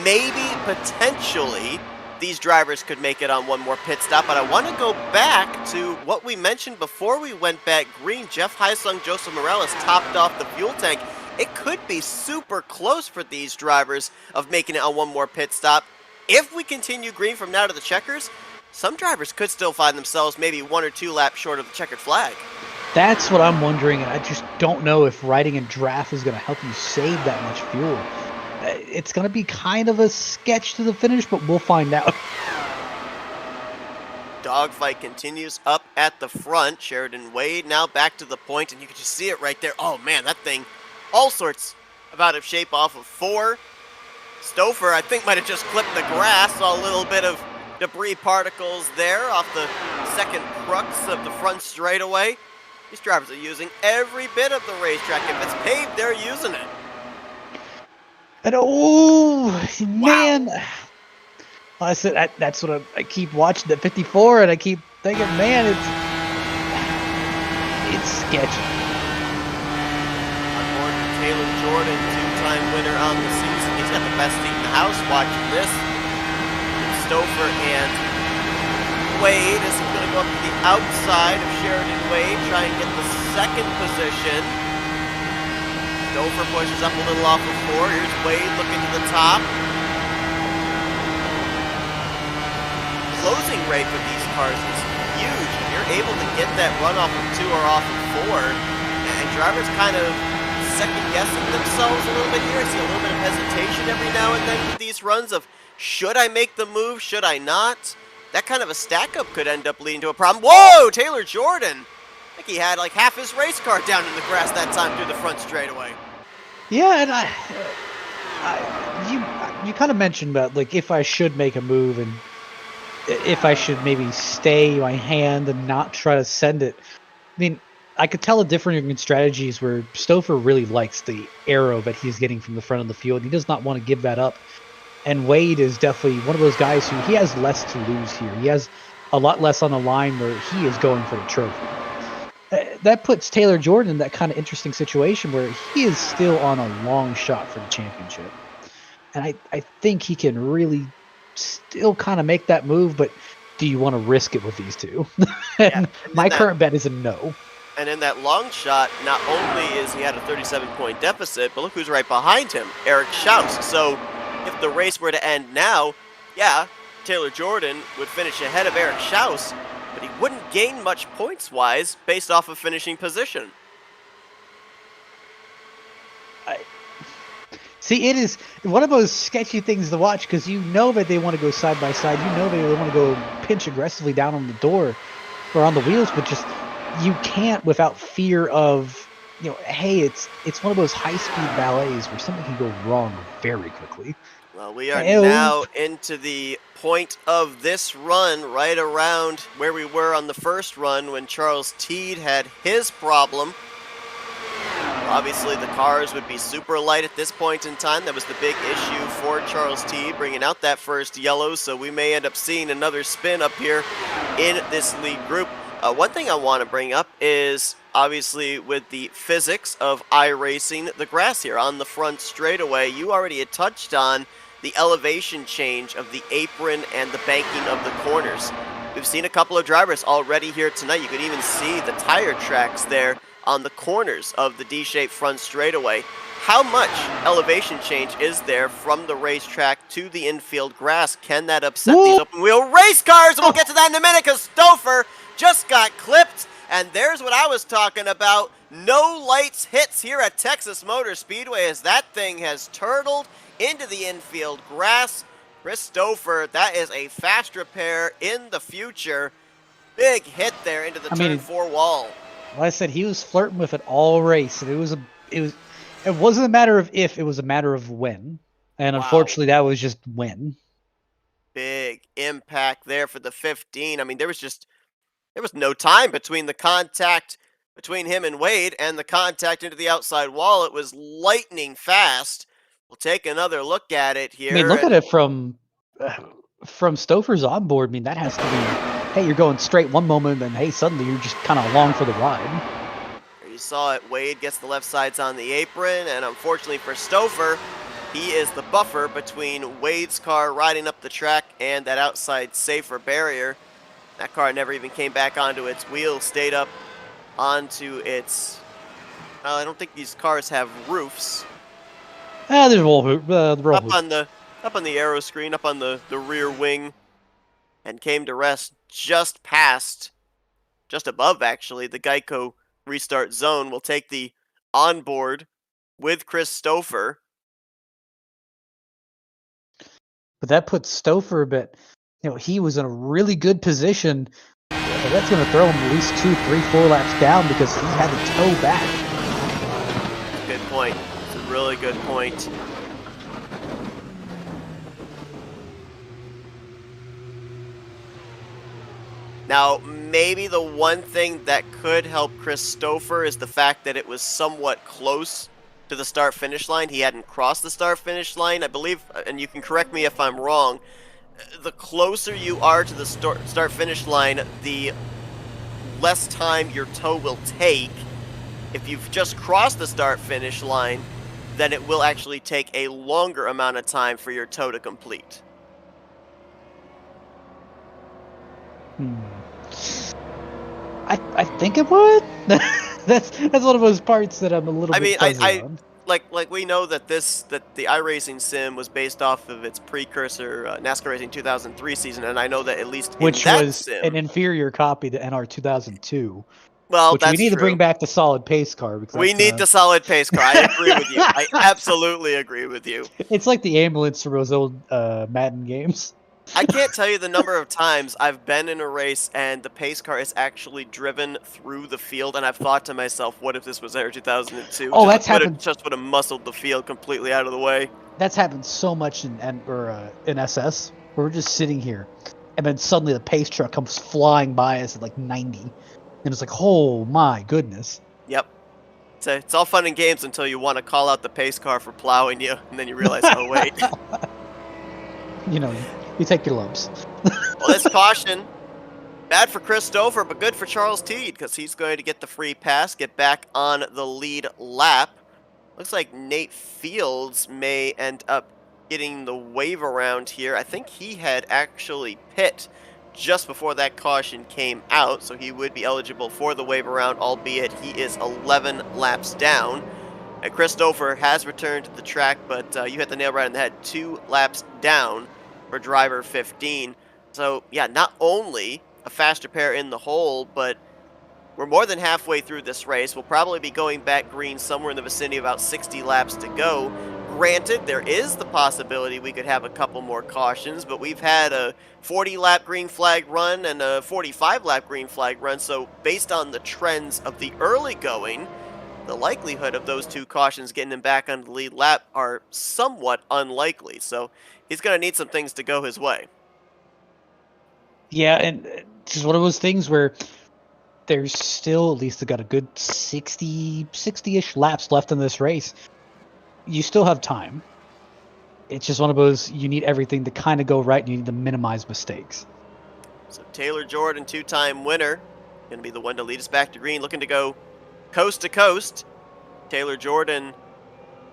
maybe potentially these drivers could make it on one more pit stop. But I want to go back to what we mentioned before we went back green. Jeff Heisung, Joseph Morales topped off the fuel tank. It could be super close for these drivers of making it on one more pit stop. If we continue green from now to the checkers, some drivers could still find themselves maybe 1 or 2 laps short of the checkered flag. That's what I'm wondering, and I just don't know if riding in draft is going to help you save that much fuel. It's going to be kind of a sketch to the finish, but we'll find out. Dogfight continues up at the front. Sheridan Wade now back to the point, and you can just see it right there. Oh man, that thing, all sorts of out of shape off of 4. Stouffer, I think, might have just clipped the grass. Saw a little bit of debris particles there off the second crux of the front straightaway. These drivers are using every bit of the racetrack. If it's paved, they're using it. And oh, man. Wow. I said that's what I keep watching at 54, and I keep thinking, man, it's sketchy. On board Taylor Jordan, 2-time winner on the season. He's got the best seat in the house watching this. Stouffer and Wade is going to go up to the outside of Sheridan Wade, try and get the second position. Stouffer pushes up a little off of 4. Here's Wade looking to the top. Closing rate for these cars is huge. If you're able to get that run off of 2 or off of 4, and drivers kind of second-guessing themselves a little bit here. I see a little bit of hesitation every now and then with these runs of, should I make the move, should I not? That kind of a stack-up could end up leading to a problem. Whoa, Taylor Jordan! I think he had like half his race car down in the grass that time through the front straightaway. Yeah, and you kind of mentioned about like if I should make a move and if I should maybe stay my hand and not try to send it. I mean, I could tell a difference in strategies where Stouffer really likes the arrow that he's getting from the front of the field. He does not want to give that up. And Wade is definitely one of those guys who he has less to lose here. He has a lot less on the line where he is going for the trophy. That puts Taylor Jordan in that kind of interesting situation where he is still on a long shot for the championship. And I think he can really still kind of make that move, but do you want to risk it with these two? And my current bet is a no. And in that long shot, not only is he at a 37-point deficit, but look who's right behind him, Eric Schaus. So if the race were to end now, yeah, Taylor Jordan would finish ahead of Eric Schaus, but he wouldn't gain much points-wise based off of finishing position. See, it is one of those sketchy things to watch because you know that they want to go side by side. You know they want to go pinch aggressively down on the door or on the wheels, but just you can't without fear of, hey, it's one of those high-speed ballets where something can go wrong very quickly. Well, we are now into the point of this run right around where we were on the first run when Charles Teed had his problem. Obviously, the cars would be super light at this point in time. That was the big issue for Charles Teed, bringing out that first yellow, so we may end up seeing another spin up here in this lead group. One thing I want to bring up is, obviously, with the physics of iRacing, the grass here on the front straightaway, you already had touched on the elevation change of the apron and the banking of the corners. We've seen a couple of drivers already here tonight. You can even see the tire tracks there on the corners of the D-shaped front straightaway. How much elevation change is there from the racetrack to the infield grass? Can that upset these open wheel race cars? And we'll get to that in a minute because Stouffer just got clipped. And there's what I was talking about. No lights hits here at Texas Motor Speedway as that thing has turtled into the infield grass. Chris Stouffer, that is a fast repair in the future. Big hit there into the turn 4 wall. Like I said, he was flirting with it all race, and it wasn't a matter of if, it was a matter of when. And Wow. unfortunately, that was just when. Big impact there for the 15. I mean, there was no time between the contact between him and Wade and the contact into the outside wall. It was lightning fast. We'll take another look at it I mean, here, look at and it from Stouffer's onboard. I mean, that has to be, hey, you're going straight one moment, and then hey, suddenly you're just kind of along for the ride. you saw it. Wade gets the left sides on the apron, and unfortunately for Stouffer, he is the buffer between Wade's car riding up the track and that outside safer barrier. That car never even came back onto its wheels, stayed up onto its. Well, I don't think these cars have roofs. There's the roll Up hoop. on the aero screen, up on the rear wing, and came to rest just past, just above actually, the Geico restart zone. We'll take the onboard with Chris Stouffer. But that puts Stouffer a bit, he was in a really good position. But that's going to throw him at least 2, 3, 4 laps down because he had to tow back. Good point. It's a really good point. Now, maybe the one thing that could help Chris Stouffer is the fact that it was somewhat close to the start-finish line. He hadn't crossed the start-finish line, I believe, and you can correct me if I'm wrong. The closer you are to the start-finish line, the less time your tow will take. If you've just crossed the start-finish line, then it will actually take a longer amount of time for your tow to complete. I think it would. that's one of those parts that I'm a little bit fuzzy on. Like we know that the iRacing sim was based off of its precursor NASCAR Racing 2003 season, and I know that at least Which in that was sim, an inferior copy to NR 2002. well, Which we that's need true. to bring back the solid pace car because we need the solid pace car. I agree with you. I absolutely agree with you. It's like the ambulance from those old Madden games. I can't tell you the number of times I've been in a race and the pace car is actually driven through the field, and I've thought to myself, what if this was Air 2002? Oh, that's happened. Just would have muscled the field completely out of the way. That's happened so much in SS, where we're just sitting here, and then suddenly the pace truck comes flying by us at like 90, and it's like, oh my goodness. Yep. It's all fun and games until you want to call out the pace car for plowing you, and then you realize, oh wait. You take your lumps. Well, this caution, bad for Chris Stouffer, but good for Charles Teed, because he's going to get the free pass, get back on the lead lap. Looks like Nate Fields may end up getting the wave around here. I think he had actually pit just before that caution came out, so he would be eligible for the wave around, albeit he is 11 laps down. And Chris Stouffer has returned to the track, but you hit the nail right on the head, 2 laps down for driver 15. So, yeah, not only a faster pair in the hole, but we're more than halfway through this race. We'll probably be going back green somewhere in the vicinity of about 60 laps to go. Granted, there is the possibility we could have a couple more cautions, but we've had a 40-lap green flag run and a 45-lap green flag run, so based on the trends of the early going, the likelihood of those 2 cautions getting him back on the lead lap are somewhat unlikely. So he's going to need some things to go his way. Yeah, and this is one of those things where there's still, at least got a good 60-ish laps left in this race. You still have time. It's just one of those, you need everything to kind of go right, and you need to minimize mistakes. So Taylor Jordan, 2-time winner, going to be the one to lead us back to green, looking to go coast to coast. Taylor Jordan,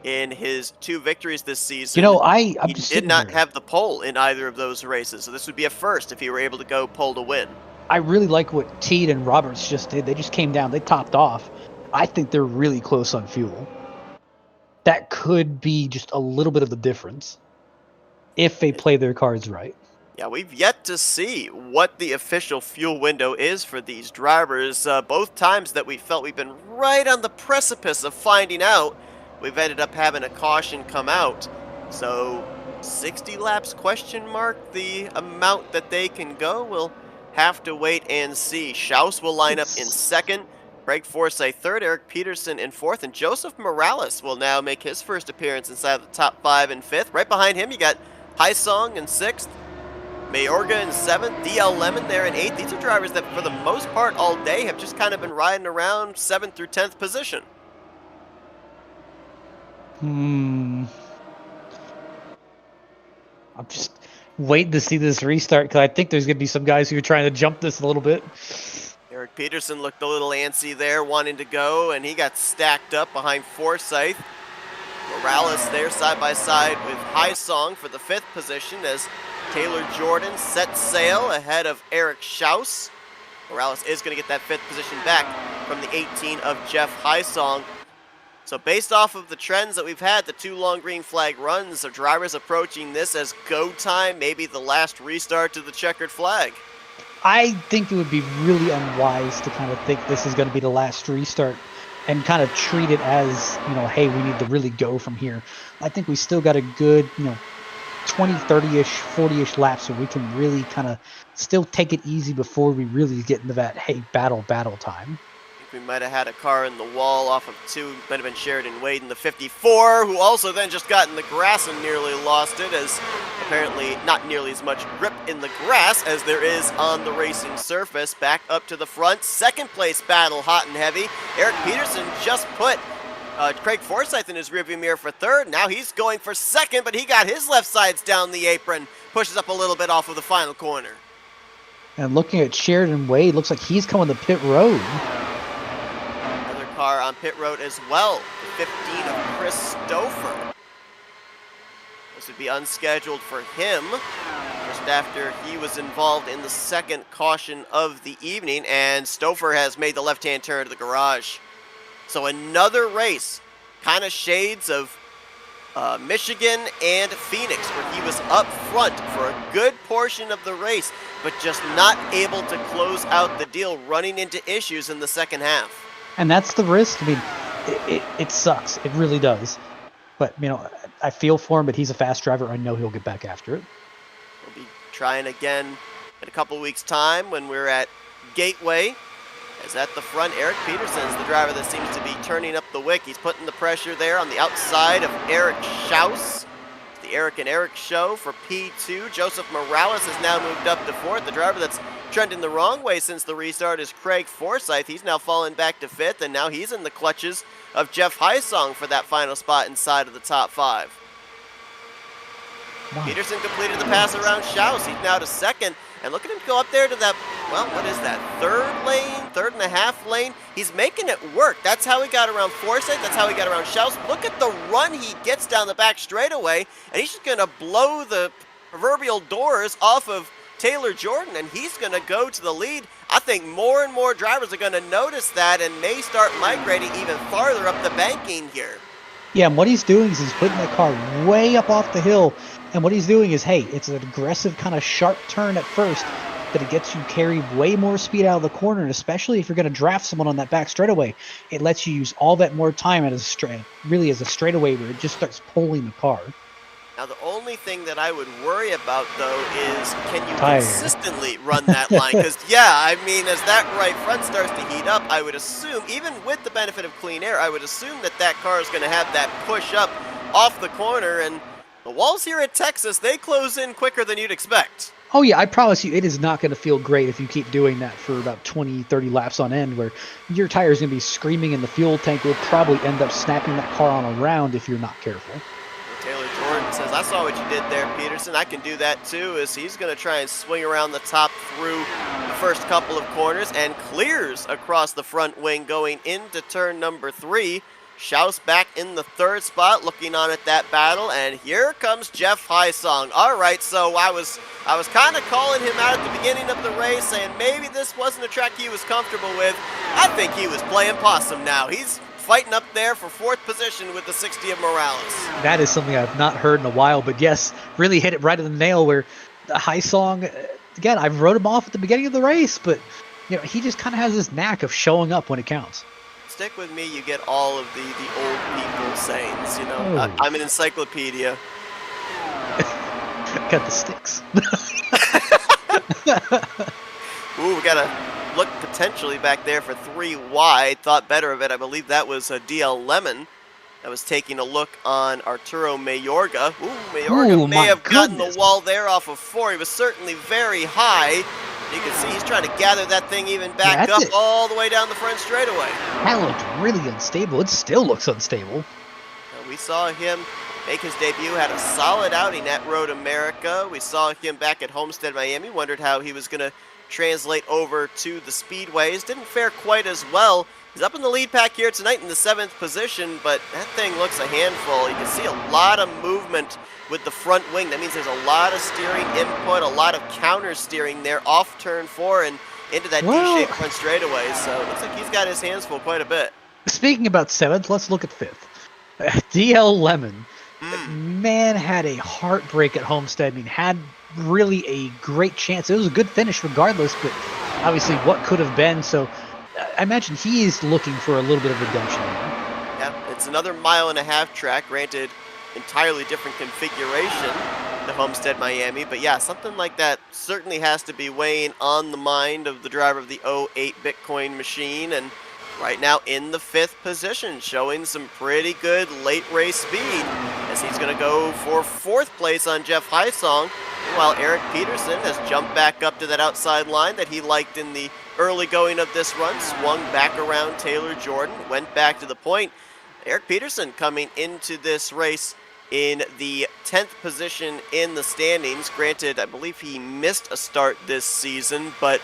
in his 2 victories this season, he did not have the pole in either of those races, so this would be a first if he were able to go pole to win. I really like what Teed and Roberts just did. They just came down, they topped off. I think they're really close on fuel. That could be just a little bit of the difference if they play their cards right. Yeah, we've yet to see what the official fuel window is for these drivers. Both times that we felt we've been right on the precipice of finding out, we've ended up having a caution come out. So 60 laps question mark, the amount that they can go. We'll have to wait and see. Schaus will line up in second. Craig Forsyth third, Eric Peterson in fourth, and Joseph Morales will now make his first appearance inside of the top 5 in fifth. Right behind him, you got Haisong in sixth, Mayorga in seventh, DL Lemon there in eighth. These are drivers that, for the most part, all day have just kind of been riding around 7th through 10th position. I'm just waiting to see this restart because I think there's going to be some guys who are trying to jump this a little bit. Eric Peterson looked a little antsy there, wanting to go, and he got stacked up behind Forsyth. Morales there side by side with Haisong for the 5th position as Taylor Jordan set sail ahead of Eric Schaus. Morales is going to get that 5th position back from the 18 of Jeff Haisong. So based off of the trends that we've had, the 2 long green flag runs, are drivers approaching this as go time, maybe the last restart to the checkered flag? I think it would be really unwise to kind of think this is going to be the last restart and kind of treat it as, hey, we need to really go from here. I think we still got a good, 20, 30-ish, 40-ish laps so we can really kind of still take it easy before we really get into that, hey, battle time. We might have had a car in the wall off of 2, might have been Sheridan Wade in the 54, who also then just got in the grass and nearly lost it, as apparently not nearly as much grip in the grass as there is on the racing surface. Back up to the front, 2nd place battle, hot and heavy. Eric Peterson just put Craig Forsyth in his rearview mirror for 3rd. Now he's going for 2nd, but he got his left sides down the apron, pushes up a little bit off of the final corner. And looking at Sheridan Wade, looks like he's coming to pit road. Car on pit road as well, the 15 of Chris Stouffer. This would be unscheduled for him just after he was involved in the 2nd caution of the evening, and Stouffer has made the left-hand turn to the garage. So another race, kind of shades of Michigan and Phoenix, where he was up front for a good portion of the race, but just not able to close out the deal, running into issues in the second half. And that's the risk. I mean, it sucks. It really does. But, I feel for him, but he's a fast driver. I know he'll get back after it. We'll be trying again in a couple weeks' time when we're at Gateway. As at the front, Eric Peterson is the driver that seems to be turning up the wick. He's putting the pressure there on the outside of Eric Schaus. The Eric and Eric show for P2. Joseph Morales has now moved up to 4th. The driver that's trending the wrong way since the restart is Craig Forsyth. He's now fallen back to 5th, and now he's in the clutches of Jeff Haisong for that final spot inside of the top 5. Wow. Peterson completed the pass around Schaus. He's now to 2nd, and look at him go up there to that, well, what is that, 3rd lane, 3rd and a half lane? He's making it work. That's how he got around Forsyth. That's how he got around Schaus. Look at the run he gets down the back straightaway, and he's just going to blow the proverbial doors off of Taylor Jordan, and he's going to go to the lead. I think more and more drivers are going to notice that and may start migrating even farther up the banking here. Yeah, and what he's doing is he's putting the car way up off the hill, and what he's doing is, hey, it's an aggressive kind of sharp turn at first, but it gets you carry way more speed out of the corner, and especially if you're going to draft someone on that back straightaway, it lets you use all that more time as a straightaway where it just starts pulling the car. Now, the only thing that I would worry about, though, is can you consistently run that line? Because, yeah, I mean, as that right front starts to heat up, I would assume, even with the benefit of clean air, I would assume that that car is going to have that push up off the corner. And the walls here at Texas, they close in quicker than you'd expect. Oh, yeah, I promise you, it is not going to feel great if you keep doing that for about 20, 30 laps on end, where your tire's going to be screaming and the fuel tank will probably end up snapping that car on a round if you're not careful. Taylor Jordan says, I saw what you did there, Peterson. I can do that too, as he's going to try and swing around the top through the first couple of corners and clears across the front wing going into turn number 3. Schaus back in the 3rd spot, looking on at that battle, and here comes Jeff Haisong. All right, so I was kind of calling him out at the beginning of the race, saying maybe this wasn't a track he was comfortable with. I think he was playing possum now. He's fighting up there for 4th position with the 60 of Morales. That is something I've not heard in a while, but yes, really hit it right in the nail where the Haisong, again, I wrote him off at the beginning of the race, but he just kind of has this knack of showing up when it counts. Stick with me, you get all of the old people sayings, I'm an encyclopedia. Got the sticks. Ooh, we got a look potentially back there for 3 wide. Thought better of it. I believe that was DL Lemon that was taking a look on Arturo Mayorga. Ooh, Mayorga Ooh, may my have gotten the goodness. wall there off of 4. He was certainly very high. You can see he's trying to gather that thing even Yeah, back that's up it. all the way down the front straightaway. That looked really unstable. It still looks unstable. We saw him make his debut, had a solid outing at Road America. We saw him back at Homestead, Miami, wondered how he was going to translate over to the Speedways. Didn't fare quite as well. He's up in the lead pack here tonight in the 7th position, but that thing looks a handful. You can see a lot of movement with the front wing. That means there's a lot of steering input, a lot of counter steering there off turn 4 and into that Well, D-shaped front straightaway. So it looks like he's got his hands full quite a bit. speaking about 7th, let's look at 5th. DL Lemon, Mm. man, had a heartbreak at Homestead. I mean, had really a great chance. It was a good finish regardless, but obviously what could have been. So I imagine he is looking for a little bit of redemption here. Yeah, it's another 1.5-mile track, granted entirely different configuration to Homestead, Miami. But yeah, something like that certainly has to be weighing on the mind of the driver of the '08 Bitcoin machine. And right now in the 5th position, showing some pretty good late race speed as he's going to go for 4th place on Jeff Hysong. While Eric Peterson has jumped back up to that outside line that he liked in the early going of this run, swung back around Taylor Jordan, went back to the point. Eric Peterson coming into this race in the 10th position in the standings. Granted, I believe he missed a start this season, but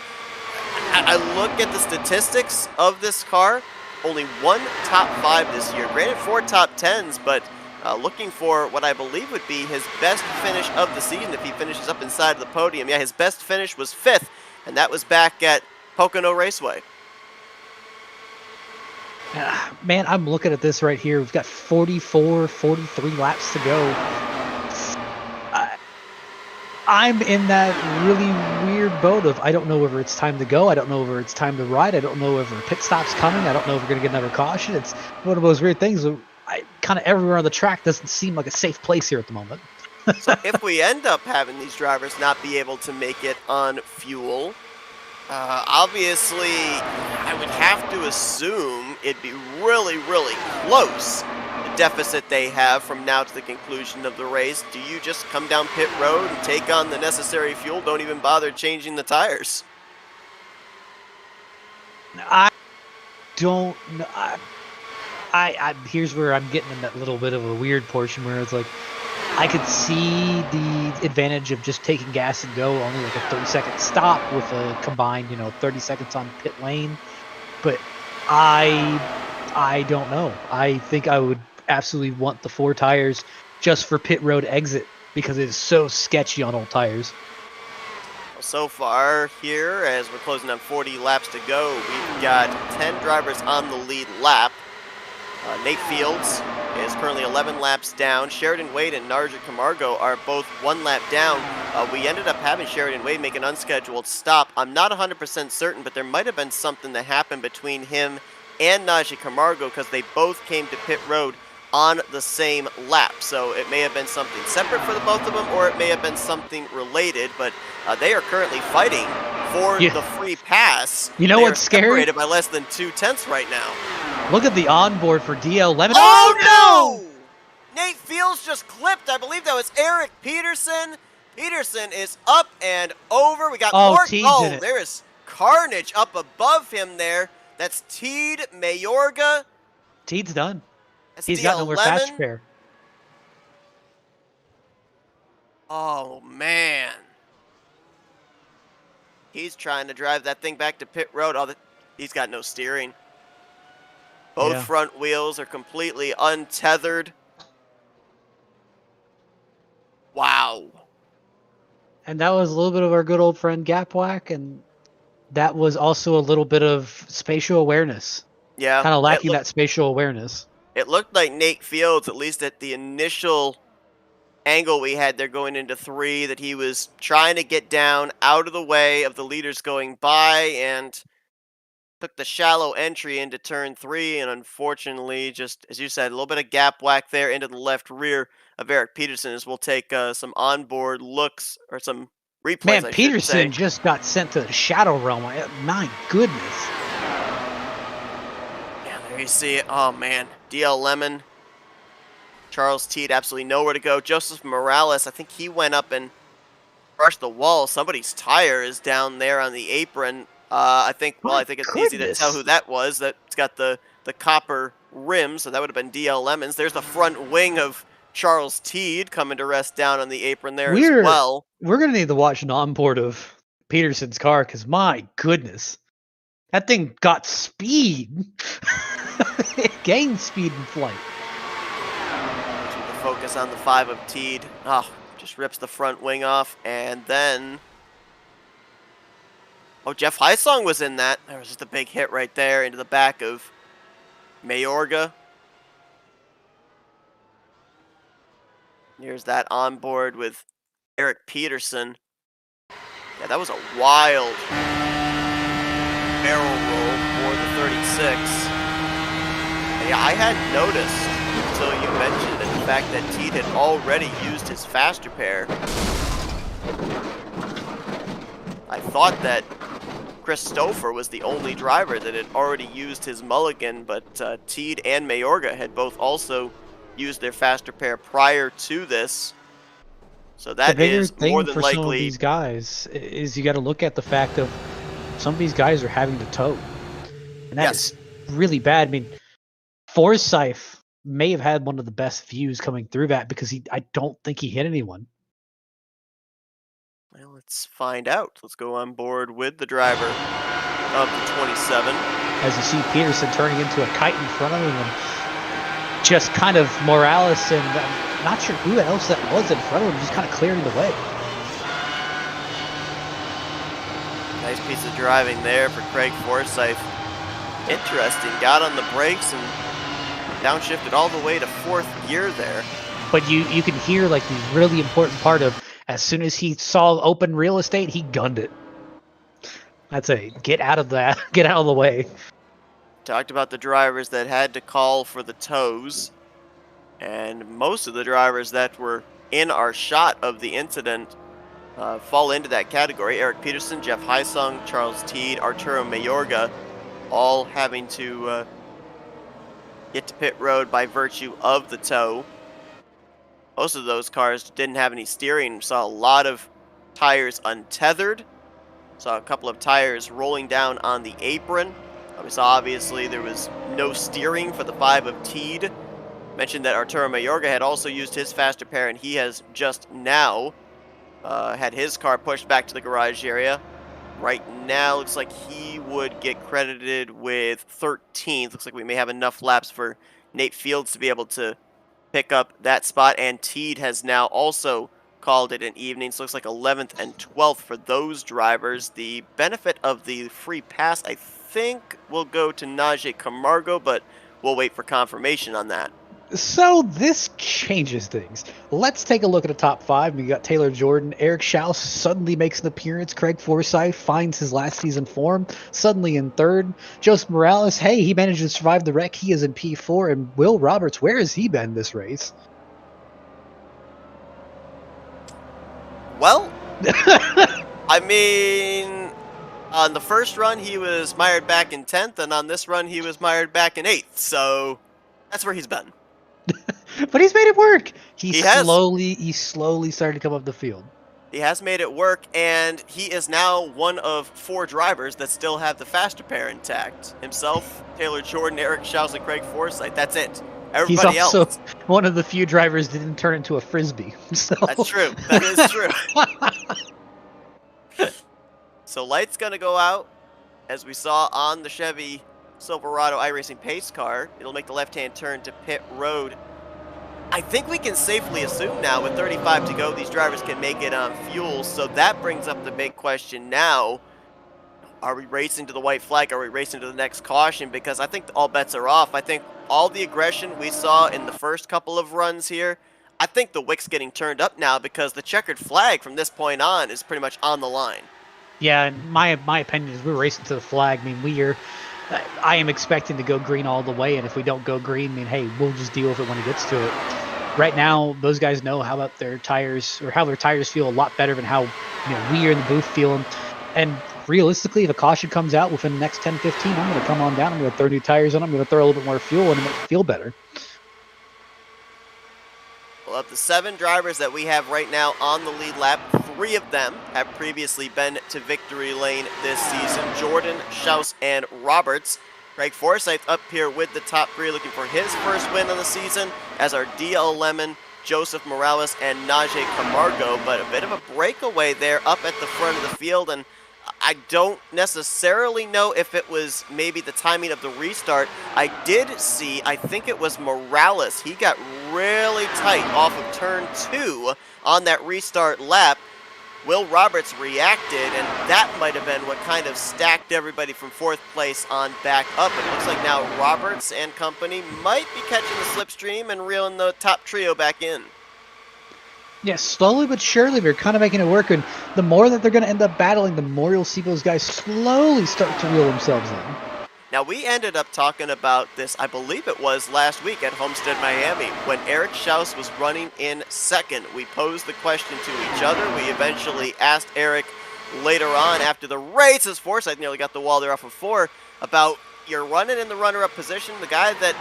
I look at the statistics of this car. Only 1 top 5 this year. Granted, 4 top 10s, but looking for what I believe would be his best finish of the season if he finishes up inside of the podium. Yeah, his best finish was 5th, and that was back at Pocono Raceway. Man, I'm looking at this right here. We've got 44, 43 laps to go. I'm in that really weird boat of I don't know whether it's time to go. I don't know whether it's time to ride. I don't know whether a pit stop's coming. I don't know if we're going to get another caution. It's one of those weird things. Kind of everywhere on the track doesn't seem like a safe place here at the moment. So if we end up having these drivers not be able to make it on fuel, obviously I would have to assume it'd be really, really close, the deficit they have from now to the conclusion of the race. Do you just come down pit road and take on the necessary fuel? Don't even bother changing the tires? I don't know. Here's where I'm getting in that little bit of a weird portion where it's like I could see the advantage of just taking gas and go, only like a 30-second stop with a combined, 30 seconds on pit lane. But I don't know. I think I would absolutely want the 4 tires just for pit road exit because it is so sketchy on old tires. So far here, as we're closing on 40 laps to go, we've got 10 drivers on the lead lap. Nate Fields is currently 11 laps down. Sheridan Wade and Narja Camargo are both 1 lap down. We ended up having Sheridan Wade make an unscheduled stop. I'm not 100% certain, but there might have been something that happened between him and Najee Camargo because they both came to pit road on the same lap. So it may have been something separate for the both of them, or it may have been something related, but they are currently fighting for the free pass. You know what's scary? Separated by less than 2/10 right now. Look at the onboard for DL Lemon. Oh no! Nate Fields just clipped. I believe that was Eric Peterson. Peterson is up and over. We got more. Oh, there is carnage up above him there. That's Teed Mayorga. Teed's done. That's He's got nowhere fast Lemon. spare. Oh man. He's trying to drive that thing back to pit road. Oh, he's got no steering. Both front wheels are completely untethered. Wow. And that was a little bit of our good old friend Gapwack, and that was also a little bit of spatial awareness. Yeah. Kind of lacking that spatial awareness. It looked like Nate Fields, at least at the initial angle we had there going into 3, that he was trying to get down out of the way of the leaders going by and took the shallow entry into turn 3, and unfortunately, just as you said, a little bit of gap whack there into the left rear of Eric Peterson as we'll take some onboard looks or some replays, Man, I should say. Peterson just got sent to the Shadow Realm. My goodness. Yeah, there you see it. Oh, man. DL Lemon, Charles Teed, absolutely nowhere to go. Joseph Morales, I think he went up and brushed the wall. Somebody's tire is down there on the apron. I think My it's easy to tell goodness. who that was. That's got the copper rim, so that would have been DL Lemons. There's the front wing of Charles Teed coming to rest down on the apron there as We're well. we're gonna need to watch an onboard of Peterson's car because my goodness, that thing got speed. It gained speed in flight. The focus on the 5 of Teed. Oh, just rips the front wing off, and then Jeff Heisong was in that. There was just a big hit right there into the back of Mayorga. Here's that on board with Eric Peterson. Yeah, that was a wild barrel roll for the 36. And yeah, I hadn't noticed until you mentioned it, the fact that Teed had already used his faster pair. I thought that Christopher was the only driver that had already used his mulligan, but Teed and Mayorga had both also used their faster pair prior to this. So The that bigger is more thing than for some of likely. these guys is you got to look at the fact of some of these guys are having to tow, and that Yes. is really bad. I mean, Forsyth may have had one of the best views coming through that because I don't think he hit anyone. Well, let's find out. Let's go on board with the driver of the 27. As you see Peterson turning into a kite in front of him, and just kind of Morales and I'm not sure who else that was in front of him, just kind of clearing the way. Nice piece of driving there for Craig Forsyth. Interesting. Got on the brakes and downshifted all the way to 4th gear there. But you can hear like the really important part of as soon as he saw open real estate, he gunned it. That's a get out of that, get out of the way. Talked about the drivers that had to call for the tows. And most of the drivers that were in our shot of the incident fall into that category. Eric Peterson, Jeff Heisong, Charles Teed, Arturo Mayorga, all having to get to pit road by virtue of the tow. Most of those cars didn't have any steering. Saw a lot of tires untethered. Saw a couple of tires rolling down on the apron. We saw obviously there was no steering for the 5 of Teed. Mentioned that Arturo Mayorga had also used his faster pair, and he has just now had his car pushed back to the garage area. Right now, looks like he would get credited with 13th. Looks like we may have enough laps for Nate Fields to be able to pick up that spot, and Teed has now also called it an evening. So it looks like 11th and 12th for those drivers. The benefit of the free pass, I think, will go to Najee Camargo, but we'll wait for confirmation on that. So this changes things. Let's take a look at the top 5. We got Taylor Jordan. Eric Schaus suddenly makes an appearance. Craig Forsyth finds his last season form, suddenly in 3rd. Joseph Morales, hey, he managed to survive the wreck. He is in P4. And Will Roberts, where has he been this race? Well, I mean, on the first run, he was mired back in 10th, and on this run, he was mired back in 8th. So that's where he's been. But he's made it work. He slowly started to come up the field. He has made it work, and he is now one of 4 drivers that still have the faster pair intact. Himself, Taylor Jordan, Eric Schaus, and Craig Forsyth. That's it. Everybody He's also else. one of the few drivers that didn't turn into a Frisbee. So. That's true. That is true. So light's going to go out, as we saw on the Chevy Silverado iRacing pace car. It'll make the left-hand turn to pit road. I think we can safely assume now, with 35 to go, these drivers can make it on fuel. So that brings up the big question now. Are we racing to the white flag? Are we racing to the next caution? Because I think all bets are off. I think all the aggression we saw in the first couple of runs here, I think the wick's getting turned up now because the checkered flag from this point on is pretty much on the line. Yeah, and my opinion is we're racing to the flag. I mean, I am expecting to go green all the way, and if we don't go green, I mean, hey, we'll just deal with it when it gets to it. right now those guys know how about their tires or how their tires feel a lot better than how we are in the booth feeling. And realistically, if a caution comes out within the next 10, 15, I'm going to come on down. I'm going to throw new tires on. I'm going to throw a little bit more fuel and it might feel better. Well, of the 7 drivers that we have right now on the lead lap, 3 of them have previously been to victory lane this season. Jordan, Schaus, and Roberts. Greg Forsythe up here with the top 3 looking for his first win of the season, as are DL Lemon, Joseph Morales, and Najee Camargo. But a bit of a breakaway there up at the front of the field, and I don't necessarily know if it was maybe the timing of the restart. I did see, I think it was Morales. He got really tight off of turn 2 on that restart lap. Will Roberts reacted, and that might have been what kind of stacked everybody from 4th place on back up. It looks like now Roberts and company might be catching the slipstream and reeling the top trio back in. Yeah, slowly but surely they're kind of making it work, and the more that they're going to end up battling, the more you'll see those guys slowly start to reel themselves in. Now, we ended up talking about this, I believe it was last week at Homestead, Miami, when Eric Schaus was running in 2nd. We posed the question to each other. We eventually asked Eric later on after the race, as Forsythe nearly got the wall there off of 4, about you're running in the runner-up position, the guy that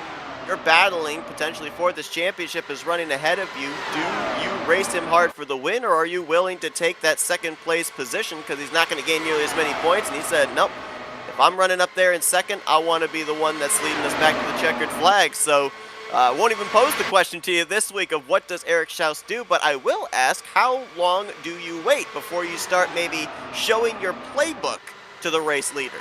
you're battling potentially for this championship is running ahead of you. Do you race him hard for the win, or are you willing to take that 2nd place position because he's not going to gain nearly as many points? And he said, nope, if I'm running up there in 2nd, I want to be the one that's leading us back to the checkered flag. So I won't even pose the question to you this week of what does Eric Schaus do, but I will ask, how long do you wait before you start maybe showing your playbook to the race leader?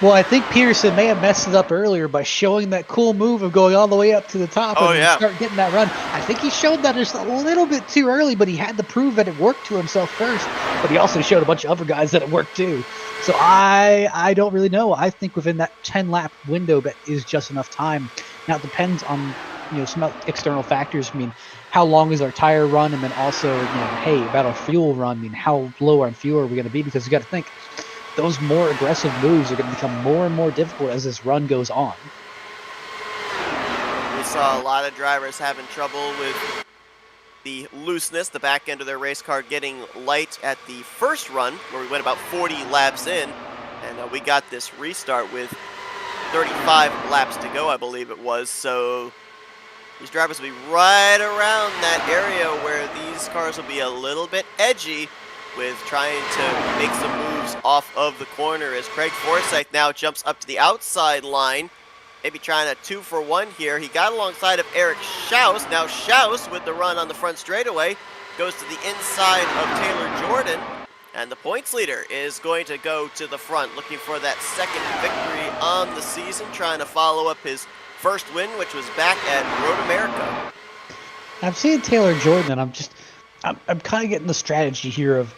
Well, I think Peterson may have messed it up earlier by showing that cool move of going all the way up to the top and start getting that run. I think he showed that just a little bit too early, but he had to prove that it worked to himself first. But he also showed a bunch of other guys that it worked too. So I don't really know. I think within that 10-lap window that is just enough time. Now it depends on some external factors. I mean, how long is our tire run, and then also hey, about our fuel run. I mean, how low on fuel are we going to be? Because you got to think, those more aggressive moves are going to become more and more difficult as this run goes on. We saw a lot of drivers having trouble with the looseness, the back end of their race car getting light at the first run, where we went about 40 laps in, and we got this restart with 35 laps to go, I believe it was. So these drivers will be right around that area where these cars will be a little bit edgy with trying to make some moves off of the corner, as Craig Forsythe now jumps up to the outside line, maybe trying a 2-for-1 here. He got alongside of Eric Schaus. Now Schaus, with the run on the front straightaway, goes to the inside of Taylor Jordan, and the points leader is going to go to the front, looking for that 2nd victory on the season, trying to follow up his first win, which was back at Road America. I'm seeing Taylor Jordan, and I'm kind of getting the strategy here of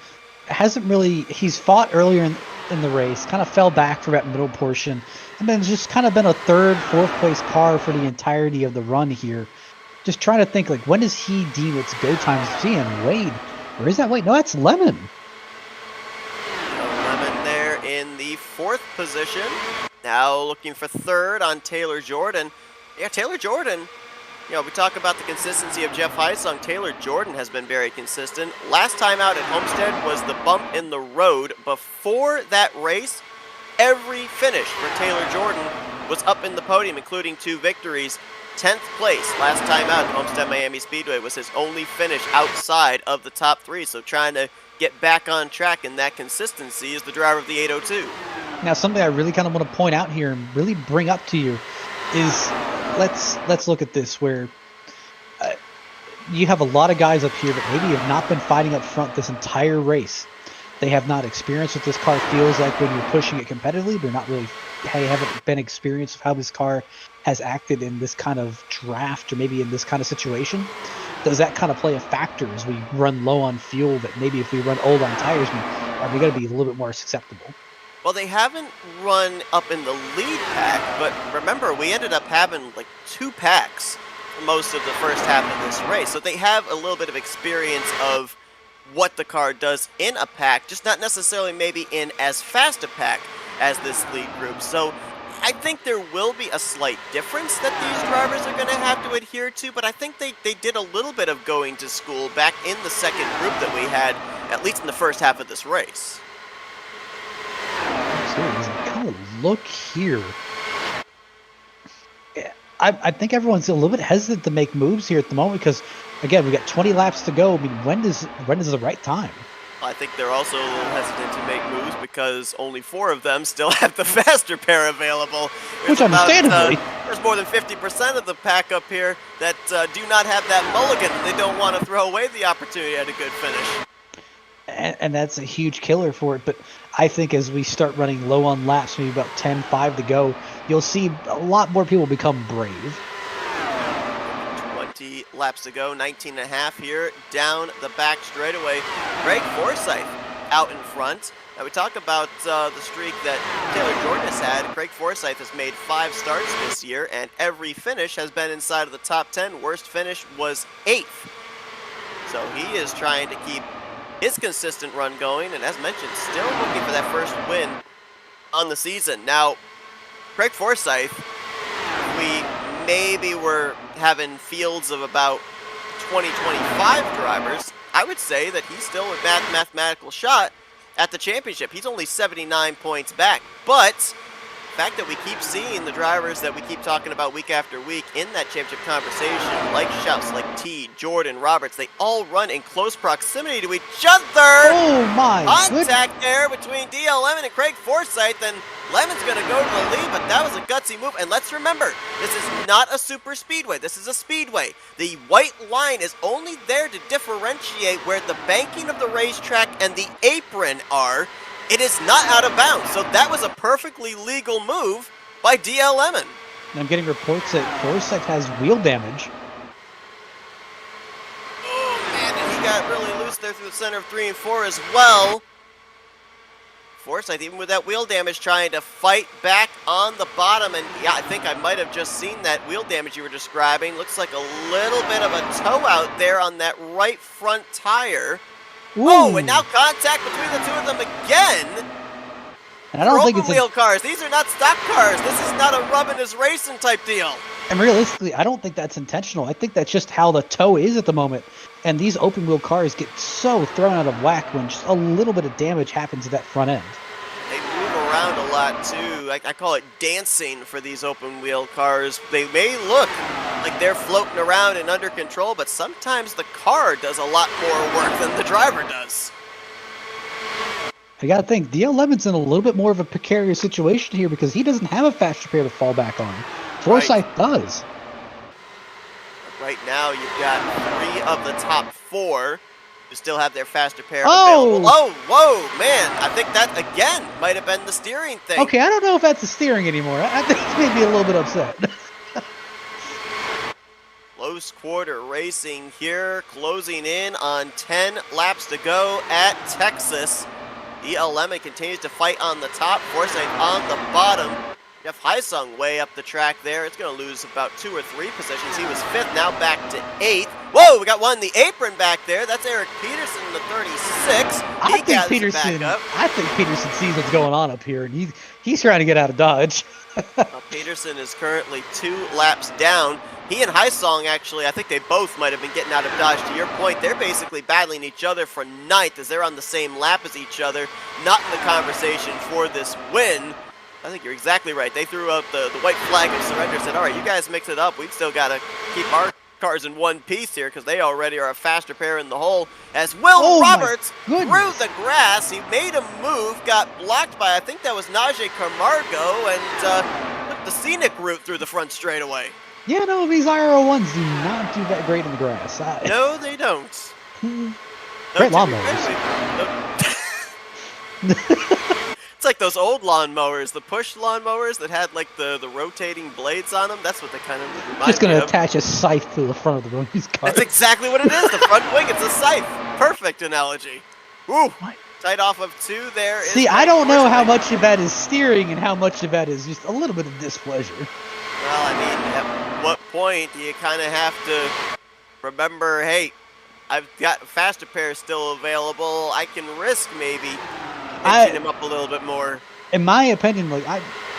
he's fought earlier in the race, kind of fell back for that middle portion, and then just kind of been a 3rd, 4th place car for the entirety of the run here. Just trying to think, like, when does he deem it's go time? Seeing Wade. Where is that Wade? No, that's Lemon. Lemon there in the 4th position. Now looking for 3rd on Taylor Jordan. Yeah, Taylor Jordan, we talk about the consistency of Jeff Heisung. Taylor Jordan has been very consistent. Last time out at Homestead was the bump in the road. Before that race, every finish for Taylor Jordan was up in the podium, including 2 victories. 10th place last time out at Homestead Miami Speedway was his only finish outside of the top 3. So trying to get back on track, and that consistency is the driver of the 802. Now, something I really kind of want to point out here and really bring up to you is let's look at this, where you have a lot of guys up here that maybe have not been fighting up front this entire race. They have not experienced what this car feels like when you're pushing it competitively. They're not really, haven't been experienced of how this car has acted in this kind of draft, or maybe in this kind of situation. Does that kind of play a factor as we run low on fuel, that maybe if we run old on tires, are we going to be a little bit more susceptible? Well, they haven't run up in the lead pack, but remember, we ended up having like 2 packs for most of the first half of this race. So they have a little bit of experience of what the car does in a pack, just not necessarily maybe in as fast a pack as this lead group. So I think there will be a slight difference that these drivers are going to have to adhere to, but I think they did a little bit of going to school back in the second group that we had, at least in the first half of this race. So, kind of look here. I think everyone's a little bit hesitant to make moves here at the moment because, again, we got 20 laps to go. I mean, when is the right time? I think they're also a little hesitant to make moves because only 4 of them still have the faster pair available. Which understandably. There's more than 50% of the pack up here that do not have that mulligan. They don't want to throw away the opportunity at a good finish. And that's a huge killer for it. But I think as we start running low on laps, maybe about 10-5 to go, you'll see a lot more people become brave. 20 laps to go, 19.5 here, down the back straightaway. Craig Forsyth out in front. Now we talk about the streak that Taylor Jordan has had. Craig Forsyth has made 5 starts this year, and every finish has been inside of the top 10. Worst finish was 8th. So he is trying to keep his consistent run going, and as mentioned, still looking for that first win on the season. Now, Craig Forsyth, we maybe were having fields of about 20, 25 drivers. I would say that he's still a mathematical shot at the championship. He's only 79 points back, but the fact that we keep seeing the drivers that we keep talking about week after week in that championship conversation, like Schaus, like T, Jordan, Roberts, they all run in close proximity to each other. Oh my Contact there between DL Lemon and Craig Forsyth, and Lemon's going to go to the lead, but that was a gutsy move. And let's remember, this is not a super speedway. This is a speedway. The white line is only there to differentiate where the banking of the racetrack and the apron are. It is not out of bounds, so that was a perfectly legal move by DL Lemon. I'm getting reports that Forsyth has wheel damage. Oh man, and he got really loose there through the center of 3 and 4 as well. Forsyth, even with that wheel damage, trying to fight back on the bottom, and yeah, I think I might have just seen that wheel damage you were describing. Looks like a little bit of a toe out there on that right front tire. Ooh. Oh, and now contact between the two of them again. And I don't think it's wheel cars. These are not stock cars. This is not a rubbing is racing type deal. And realistically, I don't think that's intentional. I think that's just how the toe is at the moment. And these open wheel cars get so thrown out of whack when just a little bit of damage happens to that front end. They move around a lot too. I call it dancing for these open wheel cars. They may look like they're floating around and under control, but sometimes the car does a lot more work than the driver does. I gotta think, DL Lemon's in a little bit more of a precarious situation here because he doesn't have a faster pair to fall back on. Forsyth does. Right now, you've got 3 of the top 4 who still have their faster pair available. Oh, whoa, man. I think that, again, might have been the steering thing. Okay, I don't know if that's the steering anymore. I think he's maybe a little bit upset. Close quarter racing here, closing in on 10 laps to go at Texas. DL Lemon continues to fight on the top, Forsyth on the bottom. Jeff Heisung way up the track there. It's going to lose about 2 or 3 positions. He was 5th, now back to 8th. Whoa, we got one in the apron back there. That's Eric Peterson in the 36. I think Peterson sees what's going on up here, and he's trying to get out of Dodge. Well, Peterson is currently 2 laps down. He and Heisung, actually, I think they both might have been getting out of Dodge. To your point, they're basically battling each other for 9th as they're on the same lap as each other, not in the conversation for this win. I think you're exactly right. They threw out the white flag of surrender, said, all right, you guys mix it up. We've still got to keep our cars in one piece here because they already are a faster pair in the hole. As Will Roberts through the grass, he made a move, got blocked by, I think that was Najee Camargo, and took the scenic route through the front straightaway. Yeah, no, these IRO1s do not do that great in the grass. No, they don't. Great lawnmowers. It's like those old lawnmowers, the push lawnmowers that had like the rotating blades on them. That's what they kind of remind me of. Just going to attach a scythe to the front of the these cars. That's exactly what it is. The front wing, it's a scythe. Perfect analogy. Ooh, tight off of 2 there. See, I don't know how much of that is steering and how much of that is just a little bit of displeasure. Well, I mean, at what point do you kind of have to remember, hey, I've got a faster pair still available. I can risk maybe hitching him up a little bit more. In my opinion, like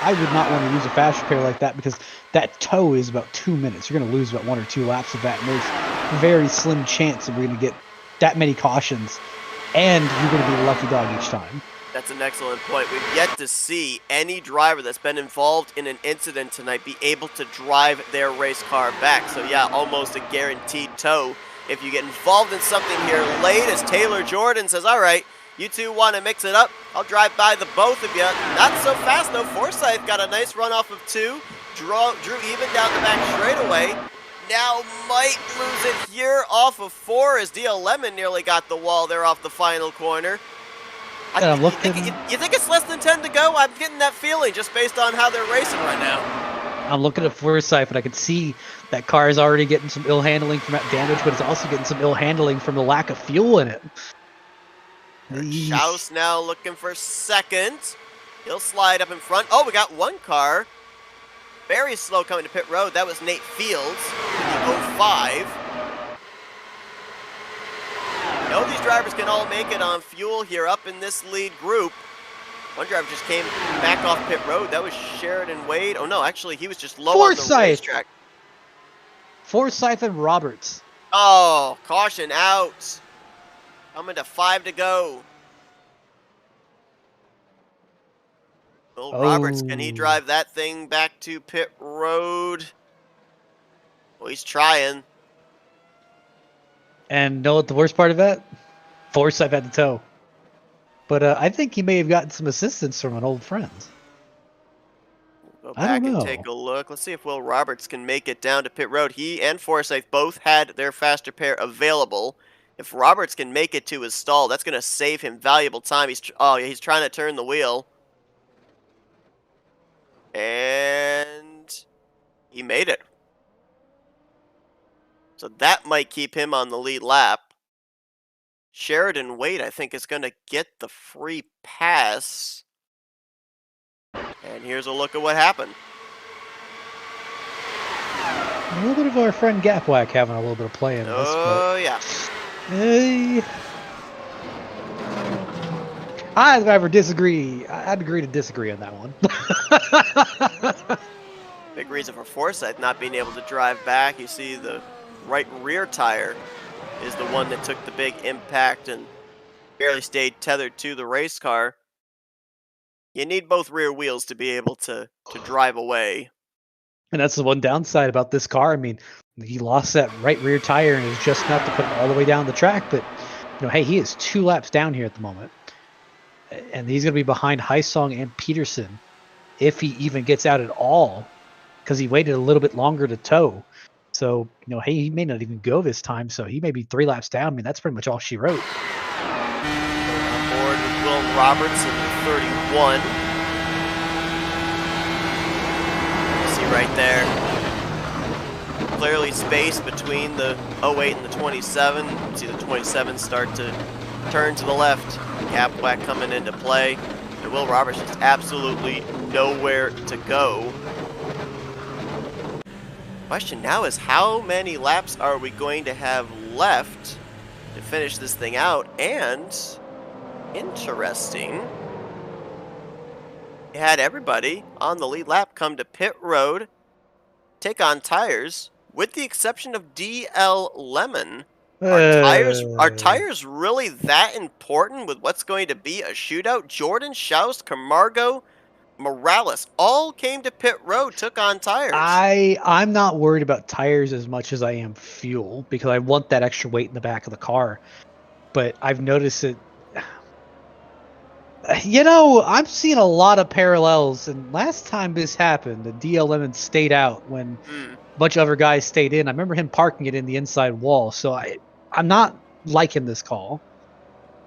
I would not want to use a fast repair like that because that tow is about 2 minutes. You're going to lose about 1 or 2 laps of that, and there's very slim chance that we're going to get that many cautions, and you're going to be the lucky dog each time. That's an excellent point. We've yet to see any driver that's been involved in an incident tonight be able to drive their race car back. So yeah, almost a guaranteed tow if you get involved in something here late, as Taylor Jordan says, all right, you two want to mix it up? I'll drive by the both of you. Not so fast, though. Forsyth got a nice run off of 2. Drew even down the back straightaway. Now might lose it here off of 4 as DL Lemon nearly got the wall there off the final corner. You think it's less than 10 to go? I'm getting that feeling just based on how they're racing right now. I'm looking at Forsyth, and I can see that car is already getting some ill handling from that damage, but it's also getting some ill handling from the lack of fuel in it. Schaus now looking for second. He'll slide up in front. Oh, we got one car. Very slow coming to pit road. That was Nate Fields in the 05. No, these drivers can all make it on fuel here up in this lead group. One driver just came back off pit road. That was Sheridan Wade. Oh, no, actually, he was just low on the racetrack. Forsyth and Roberts. Oh, caution out. Coming to 5 to go. Will Roberts, can he drive that thing back to pit road? Well, he's trying. And know what the worst part of that? Forsyth had the tow. But I think he may have gotten some assistance from an old friend. Go back and take a look. Let's see if Will Roberts can make it down to pit road. He and Forsyth both had their faster pair available. If Roberts can make it to his stall, that's going to save him valuable time. He's trying to turn the wheel. And he made it. So that might keep him on the lead lap. Sheridan Wade, I think, is going to get the free pass. And here's a look at what happened. A little bit of our friend Gapwack having a little bit of play in this. Oh, yeah. I'd disagree. I'd agree to disagree on that one. Big reason for Forsyth not being able to drive back. You see the right rear tire is the one that took the big impact and barely stayed tethered to the race car. You need both rear wheels to be able to drive away. And that's the one downside about this car. I mean, he lost that right rear tire and is just enough to put him all the way down the track. But, hey, he is 2 laps down here at the moment. And he's going to be behind Heisong and Peterson if he even gets out at all, because he waited a little bit longer to tow. So, hey, he may not even go this time, so he may be 3 laps down. I mean, that's pretty much all she wrote. On board with Will Roberts in the 31. You see right there, clearly spaced between the 08 and the 27. You see the 27 start to turn to the left. Gapwack coming into play. And Will Roberts is absolutely nowhere to go. Question now is, how many laps are we going to have left to finish this thing out? And interesting, you had everybody on the lead lap come to pit road, take on tires, with the exception of DL Lemon. Are tires really that important with what's going to be a shootout? Jordan, Schaus, Camargo, Morales all came to pit road, took on tires. I'm not worried about tires as much as I am fuel, because I want that extra weight in the back of the car. But I've noticed it. I'm seeing a lot of parallels. And last time this happened, the DL Lemon stayed out when a bunch of other guys stayed in. I remember him parking it in the inside wall. So I'm not liking this call.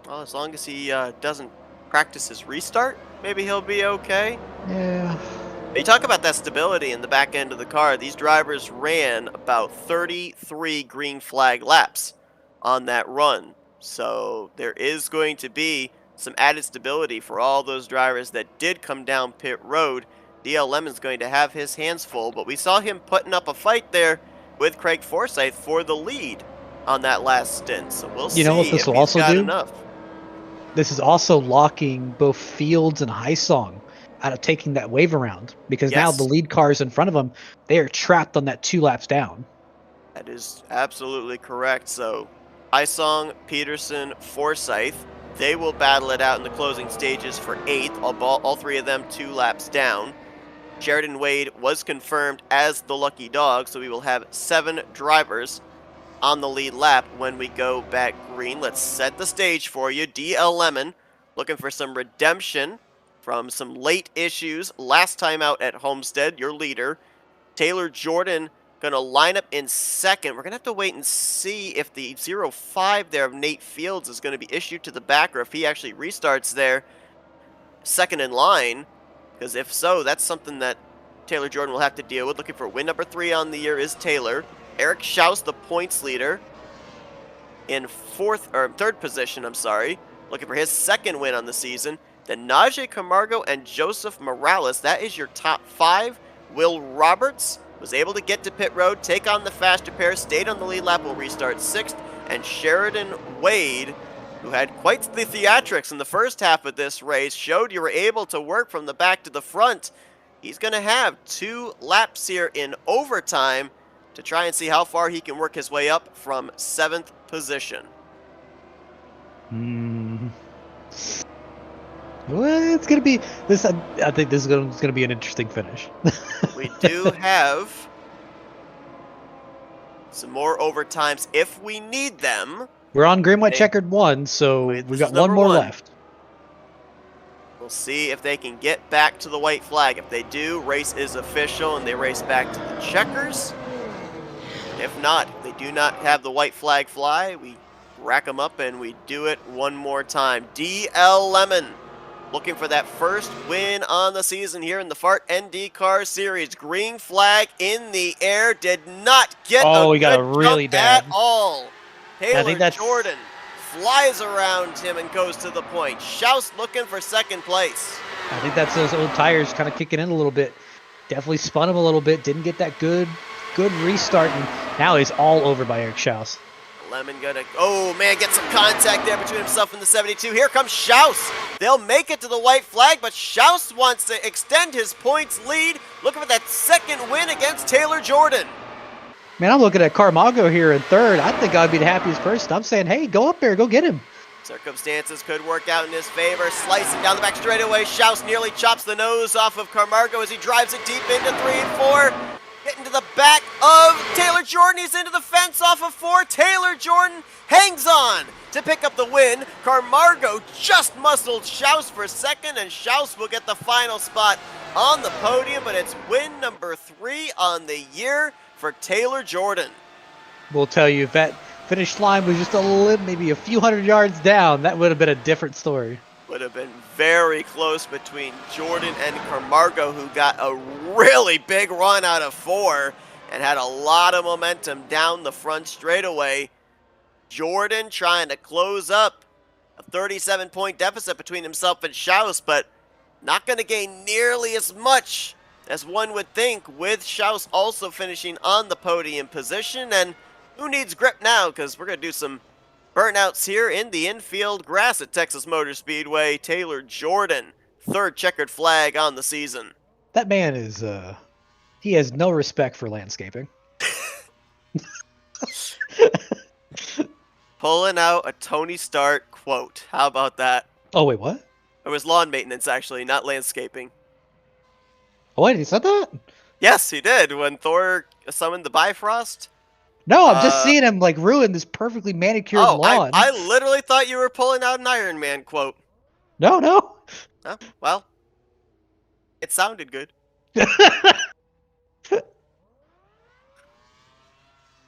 Well, as long as he doesn't practice his restart, maybe he'll be okay. Yeah. You talk about that stability in the back end of the car. These drivers ran about 33 green flag laps on that run. So there is going to be some added stability for all those drivers that did come down pit road. DL Lemon's going to have his hands full, but we saw him putting up a fight there with Craig Forsyth for the lead on that last stint. So we'll see what this if will he's also got do? enough. This is also locking both Fields and Heisong out of taking that wave around, because now the Yes, lead cars in front of them, they are trapped on that 2 laps down. that is absolutely correct. So, Isong, Peterson, Forsyth, they will battle it out in the closing stages for 8th, all three of them 2 laps down. Sheridan Wade was confirmed as the lucky dog, so we will have 7 drivers on the lead lap when we go back green. Let's set the stage for you. DL Lemon looking for some redemption from some late issues last time out at Homestead, your leader. Taylor Jordan going to line up in second. We're going to have to wait and see if the 0-5 there of Nate Fields is going to be issued to the back or if he actually restarts there second in line, because if so, that's something that Taylor Jordan will have to deal with. Looking for win number 3 on the year is Taylor. Eric Schaus, the points leader, in third position, looking for his second win on the season. Then Najee Camargo and Joseph Morales, that is your top 5. Will Roberts was able to get to pit road, take on the faster pair, stayed on the lead lap, will restart 6th. And Sheridan Wade, who had quite the theatrics in the first half of this race, showed you were able to work from the back to the front. He's going to have 2 laps here in overtime to try and see how far he can work his way up from 7th position. Well, it's gonna be this. I think this is gonna be an interesting finish. We do have some more overtimes if we need them. We're on green, white, checkered 1, so we've got one more left. We'll see if they can get back to the white flag. If they do, race is official and they race back to the checkers. If not, if they do not have the white flag fly, we rack them up and we do it one more time. DL Lemon looking for that first win on the season here in the FART NDCar Series. Green flag in the air, did not get he got a really bad at all. I think Taylor Jordan flies around him and goes to the point. Schaus looking for second place. I think that's those old tires kind of kicking in a little bit. Definitely spun him a little bit. Didn't get that good restart, and now he's all over by Eric Schaus. Lemon gonna, oh man, get some contact there between himself and the 72. Here comes Schaus. They'll make it to the white flag, but Schaus wants to extend his points lead, looking for that second win against Taylor Jordan. Man, I'm looking at Camargo here in third. I think I'd be the happiest person. I'm saying, hey, go up there, go get him. Circumstances could work out in his favor. Slicing down the back straightaway, Schaus nearly chops the nose off of Camargo as he drives it deep into 3 and 4. Getting to the back of Taylor Jordan. He's into the fence off of 4. Taylor Jordan hangs on to pick up the win. Camargo just muscled Schaus for second, and Schaus will get the final spot on the podium, but it's win number 3 on the year for Taylor Jordan. We'll tell you, if that finish line was just a little, maybe a few hundred yards down, that would have been a different story. Would have been very close between Jordan and Camargo, who got a really big run out of 4 and had a lot of momentum down the front straightaway. Jordan trying to close up a 37-point deficit between himself and Schaus, but not going to gain nearly as much as one would think, with Schaus also finishing on the podium position. And who needs grip now, because we're going to do some burnouts here in the infield grass at Texas Motor Speedway. Taylor Jordan, third checkered flag on the season. That man is, he has no respect for landscaping. Pulling out a Tony Stark quote. How about that? Oh, wait, what? It was lawn maintenance, actually, not landscaping. Oh, wait, he said that? Yes, he did, when Thor summoned the Bifrost. No, I'm just seeing him, like, ruin this perfectly manicured lawn. I literally thought you were pulling out an Iron Man quote. No. Oh, well, it sounded good.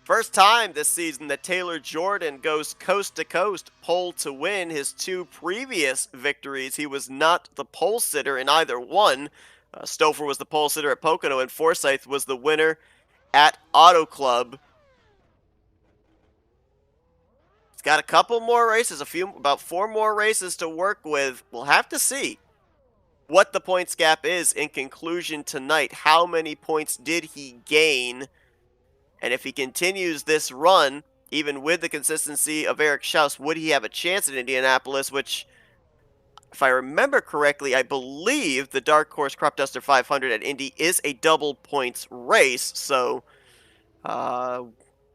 First time this season that Taylor Jordan goes coast to coast, pole to win. His 2 previous victories, he was not the pole sitter in either one. Stouffer was the pole sitter at Pocono, and Forsyth was the winner at Auto Club. He's got a couple more races, about 4 more races to work with. We'll have to see what the points gap is in conclusion tonight. How many points did he gain? And if he continues this run, even with the consistency of Eric Schaus, would he have a chance in Indianapolis, which if I remember correctly, I believe the Dark Horse Crop Duster 500 at Indy is a double points race, so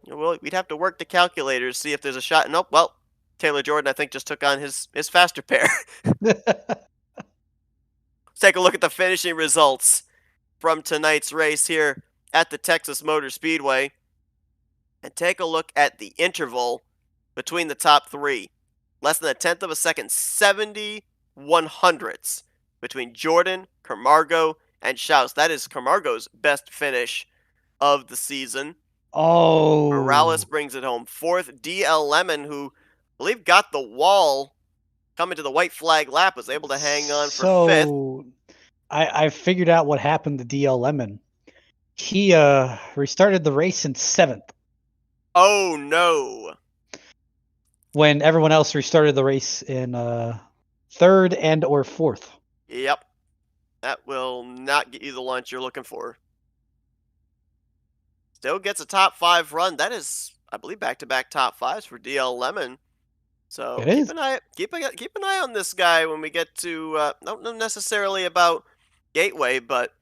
we'd have to work the calculators, see if there's a shot. Nope, well, Taylor Jordan, I think, just took on his faster pair. Let's take a look at the finishing results from tonight's race here at the Texas Motor Speedway. And take a look at the interval between the top three. Less than a tenth of a second, 70/100ths between Jordan, Camargo, and Schaus. That is Camargo's best finish of the season. Oh. Morales brings it home. Fourth, DL Lemon, who I believe got the wall coming to the white flag lap, was able to hang on for fifth. So I figured out what happened to DL Lemon. He restarted the race in 7th. Oh no. When everyone else restarted the race in 3rd and or 4th. Yep. That will not get you the lunch you're looking for. Still gets a top 5 run. That is, I believe, back-to-back top 5s for DL Lemon. So keep an eye on this guy when we get to not necessarily about Gateway, but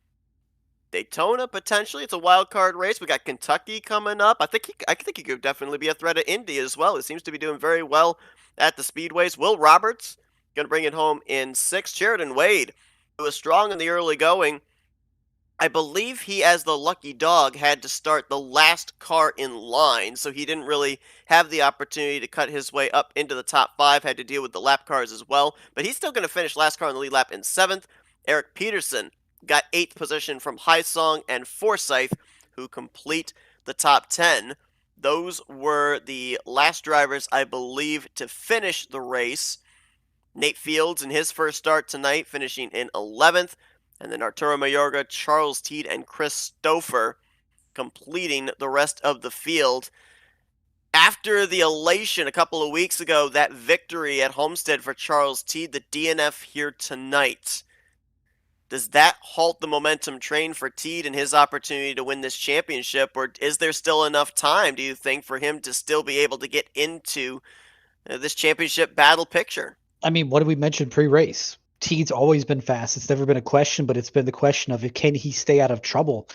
Daytona potentially. It's a wild card race. We got Kentucky coming up. I think he could definitely be a threat at Indy as well. He seems to be doing very well at the speedways. Will Roberts gonna bring it home in 6th. Sheridan Wade, who was strong in the early going. I believe he, as the lucky dog, had to start the last car in line, so he didn't really have the opportunity to cut his way up into the top 5, had to deal with the lap cars as well, but he's still going to finish last car on the lead lap in 7th. Eric Peterson got 8th position from Highsong and Forsyth, who complete the top 10. Those were the last drivers, I believe, to finish the race. Nate Fields in his first start tonight, finishing in 11th. And then Arturo Mayorga, Charles Teed, and Chris Stouffer completing the rest of the field. After the elation a couple of weeks ago, that victory at Homestead for Charles Teed, the DNF here tonight. Does that halt the momentum train for Teed and his opportunity to win this championship, or is there still enough time, do you think, for him to still be able to get into this championship battle picture? I mean, what did we mention pre-race? Teed's always been fast. It's never been a question, but it's been the question of can he stay out of trouble?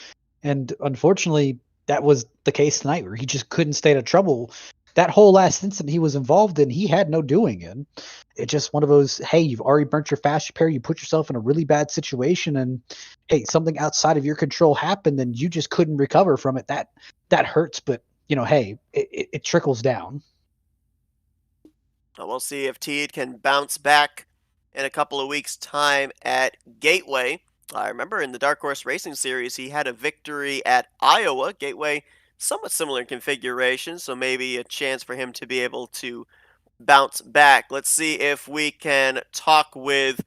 And unfortunately, that was the case tonight where he just couldn't stay out of trouble. That whole last incident he was involved in, he had no doing in. It's just one of those, hey, you've already burnt your fast pair. You put yourself in a really bad situation, and hey, something outside of your control happened, and you just couldn't recover from it. That hurts, but hey, it trickles down. Well, we'll see if Teed can bounce back in a couple of weeks' time at Gateway. I remember in the Dark Horse Racing Series, he had a victory at Iowa. Gateway, somewhat similar configuration, so maybe a chance for him to be able to bounce back. Let's see if we can talk with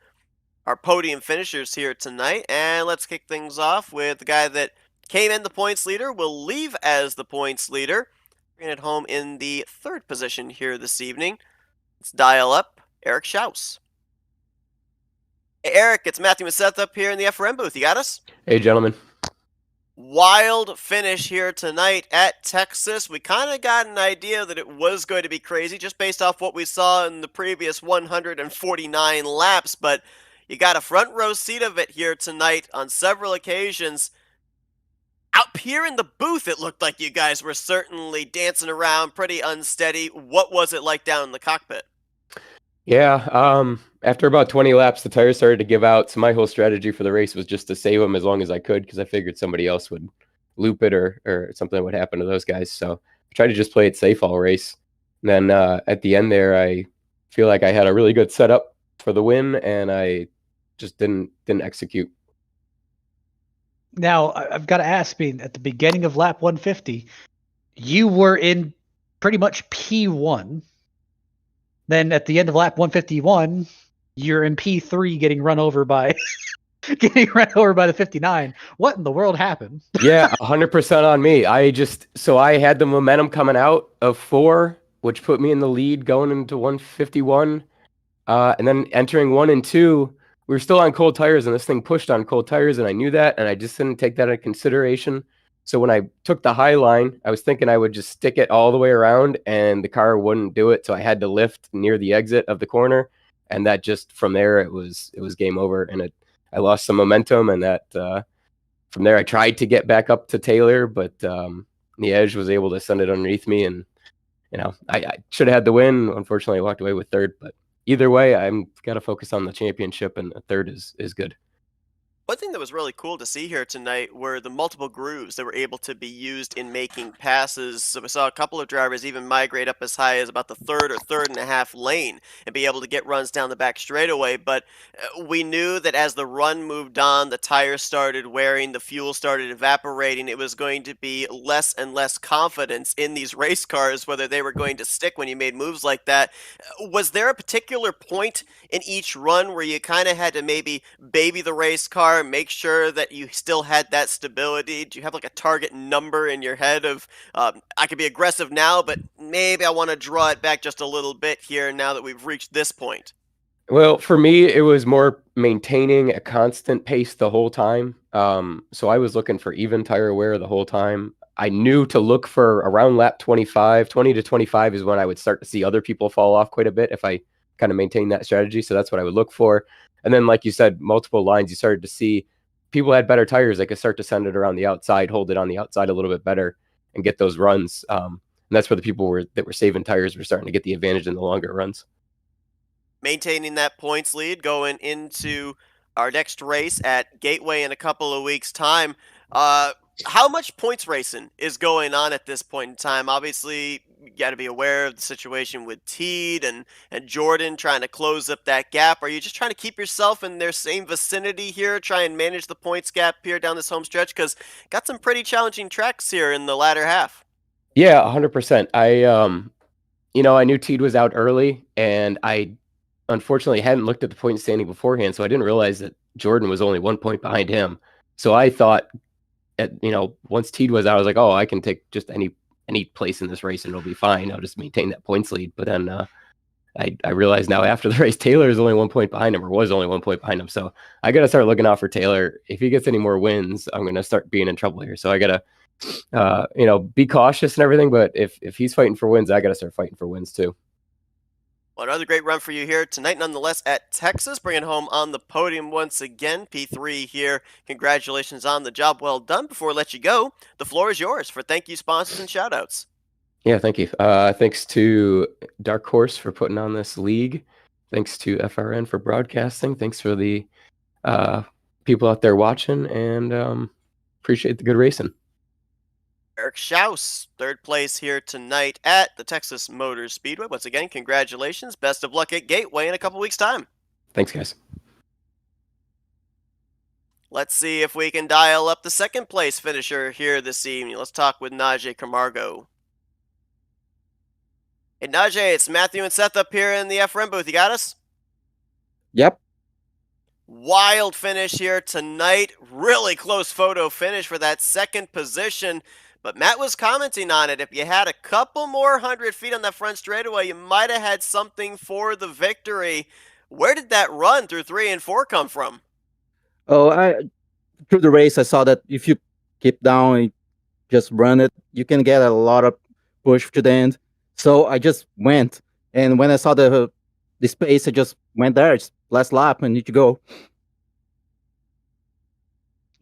our podium finishers here tonight, and let's kick things off with the guy that came in the points leader, will leave as the points leader, bringing it home in the 3rd position here this evening. Let's dial up Eric Schaus. Hey, Eric, it's Matthew Maseth up here in the FRM booth. You got us? Hey, gentlemen. Wild finish here tonight at Texas. We kind of got an idea that it was going to be crazy just based off what we saw in the previous 149 laps, but you got a front row seat of it here tonight on several occasions. Up here in the booth, it looked like you guys were certainly dancing around pretty unsteady. What was it like down in the cockpit? Yeah, after about 20 laps, the tires started to give out. So my whole strategy for the race was just to save them as long as I could because I figured somebody else would loop it or something would happen to those guys. So I tried to just play it safe all race. And then at the end there, I feel like I had a really good setup for the win, and I just didn't execute. Now, I've got to ask, being at the beginning of lap 150, you were in pretty much P1. Then at the end of lap 151, you're in P3 getting run over by the 59. What in the world happened? Yeah, 100% on me. So I had the momentum coming out of 4, which put me in the lead going into 151. And then entering 1 and 2, we were still on cold tires, and this thing pushed on cold tires, and I knew that, and I just didn't take that into consideration. So when I took the high line, I was thinking I would just stick it all the way around, and the car wouldn't do it, so I had to lift near the exit of the corner. and that just from there it was game over, and I lost some momentum, and that from there I tried to get back up to Taylor, but the edge was able to send it underneath me, and I should have had the win. Unfortunately, I walked away with third, but either way, I'm got to focus on the championship, and a third is good. One thing that was really cool to see here tonight were the multiple grooves that were able to be used in making passes. So we saw a couple of drivers even migrate up as high as about the third or third and a half lane and be able to get runs down the back straightaway. But we knew that as the run moved on, the tires started wearing, the fuel started evaporating. It was going to be less and less confidence in these race cars, whether they were going to stick when you made moves like that. Was there a particular point in each run where you kind of had to maybe baby the race car, make sure that you still had that stability? Do you have like a target number in your head of I could be aggressive now, but maybe I want to draw it back just a little bit here now that we've reached this point? Well, for me, it was more maintaining a constant pace the whole time. So I was looking for even tire wear the whole time. I knew to look for around lap 25, 20 to 25 is when I would start to see other people fall off quite a bit if I kind of maintain that strategy. So that's what I would look for. And then, like you said, multiple lines, you started to see people had better tires. They could start to send it around the outside, hold it on the outside a little bit better, and get those runs. And that's where the people that were saving tires were starting to get the advantage in the longer runs. Maintaining that points lead going into our next race at Gateway in a couple of weeks' time. Uh, how much points racing is going on at this point in time? Obviously, you got to be aware of the situation with Teed and Jordan trying to close up that gap. Are you just trying to keep yourself in their same vicinity here, try and manage the points gap here down this home stretch? Because got some pretty challenging tracks here in the latter half. Yeah, 100%. I knew Teed was out early, and I unfortunately hadn't looked at the point standing beforehand, so I didn't realize that Jordan was only 1 point behind him. So I thought, once Teed was out, I was like, oh, I can take just any place in this race and it'll be fine. I'll just maintain that points lead. But then I realized now after the race, Taylor is only 1 point behind him, or was only 1 point behind him. So I got to start looking out for Taylor. If he gets any more wins, I'm going to start being in trouble here. So I got to be cautious and everything, but if he's fighting for wins, I got to start fighting for wins too. Well, another great run for you here tonight, nonetheless, at Texas, bringing home on the podium once again. P3 here. Congratulations on the job well done. Before I let you go, the floor is yours for thank you, sponsors, and shoutouts. Yeah, thank you. Thanks to Dark Horse for putting on this league. Thanks to FRN for broadcasting. Thanks for the people out there watching, and appreciate the good racing. Eric Schaus, third place here tonight at the Texas Motor Speedway. Once again, congratulations. Best of luck at Gateway in a couple weeks' time. Thanks, guys. Let's see if we can dial up the second place finisher here this evening. Let's talk with Najee Camargo. Hey, Najee, it's Matthew and Seth up here in the FRN booth. You got us? Yep. Wild finish here tonight. Really close photo finish for that second position. But Matt was commenting on it. If you had a couple more 100 feet on that front straightaway, you might have had something for the victory. Where did that run through 3 and 4 come from? Oh, through the race, I saw that if you keep down and just run it, you can get a lot of push to the end. So I just went, and when I saw the space, I just went there. It's last lap, and need to go.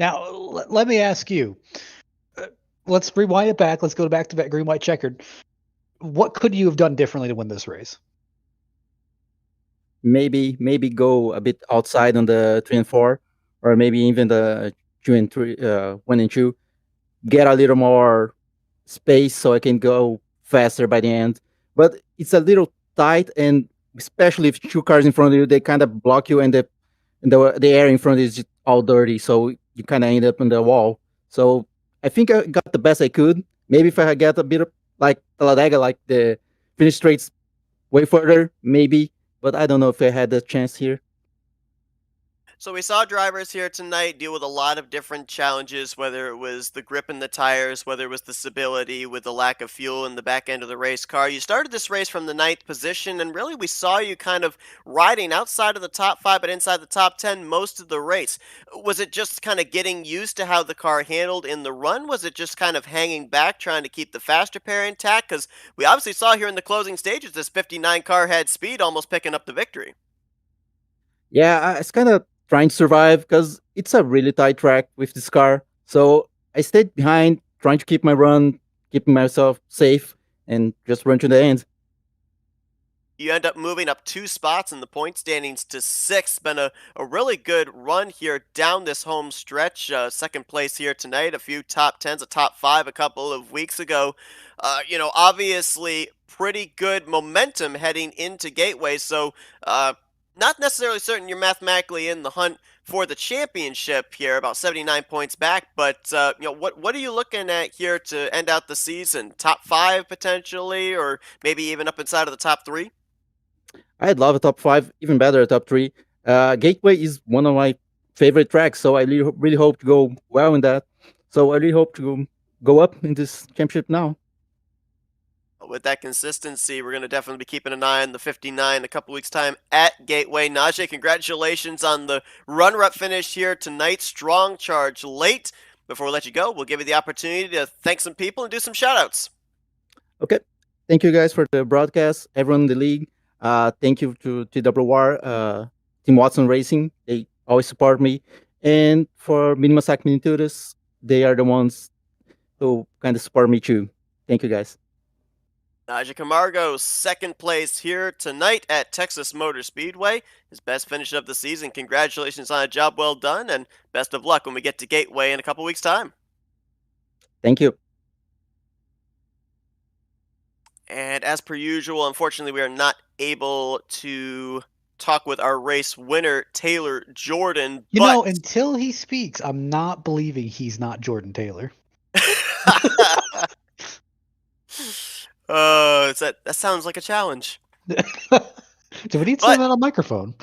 Now, let me ask you. Let's rewind it back. Let's go back to that green, white, checkered. What could you have done differently to win this race? Maybe go a bit outside on the 3 and 4, or maybe even the 2 and 3, 1 and 2. Get a little more space so I can go faster by the end. But it's a little tight, and especially if 2 cars in front of you, they kind of block you, and the air in front is all dirty, so you kind of end up on the wall. So I think I got the best I could. Maybe if I get a bit of like Talladega, like the finish straights way further, maybe. But I don't know if I had the chance here. So we saw drivers here tonight deal with a lot of different challenges, whether it was the grip in the tires, whether it was the stability with the lack of fuel in the back end of the race car. You started this race from the 9th position, and really we saw you kind of riding outside of the top 5 but inside the top 10 most of the race. Was it just kind of getting used to how the car handled in the run? Was it just kind of hanging back, trying to keep the faster pair intact? Because we obviously saw here in the closing stages this 59 car had speed almost picking up the victory. Yeah, I was kind of trying to survive because it's a really tight track with this car. So I stayed behind, trying to keep my run, keeping myself safe, and just run to the end. You end up moving up 2 spots in the point standings to 6th. Been a really good run here down this home stretch. Second place here tonight, a few top 10s, a top 5 a couple of weeks ago. Obviously pretty good momentum heading into Gateway, so not necessarily certain you're mathematically in the hunt for the championship here, about 79 points back, but what are you looking at here to end out the season? Top 5 potentially, or maybe even up inside of the top 3? I'd love a top 5, even better a top 3. Gateway is one of my favorite tracks, so I really hope to go well in that. So I really hope to go up in this championship now. With that consistency, we're going to definitely be keeping an eye on the 59 in a couple weeks' time at Gateway. Najee, congratulations on the runner-up finish here tonight. Strong charge late. Before we let you go, we'll give you the opportunity to thank some people and do some shout-outs. Okay. Thank you guys for the broadcast, everyone in the league. Thank you to TWR, Team Watson Racing. They always support me. And for Minimasac Minituras, they are the ones who kind of support me too. Thank you guys. Najee Camargo, second place here tonight at Texas Motor Speedway. His best finish of the season. Congratulations on a job well done, and best of luck when we get to Gateway in a couple weeks' time. Thank you. And as per usual, unfortunately, we are not able to talk with our race winner, Taylor Jordan. You know, until he speaks, I'm not believing he's not Jordan Taylor. That sounds like a challenge. Do we need to say that on microphone?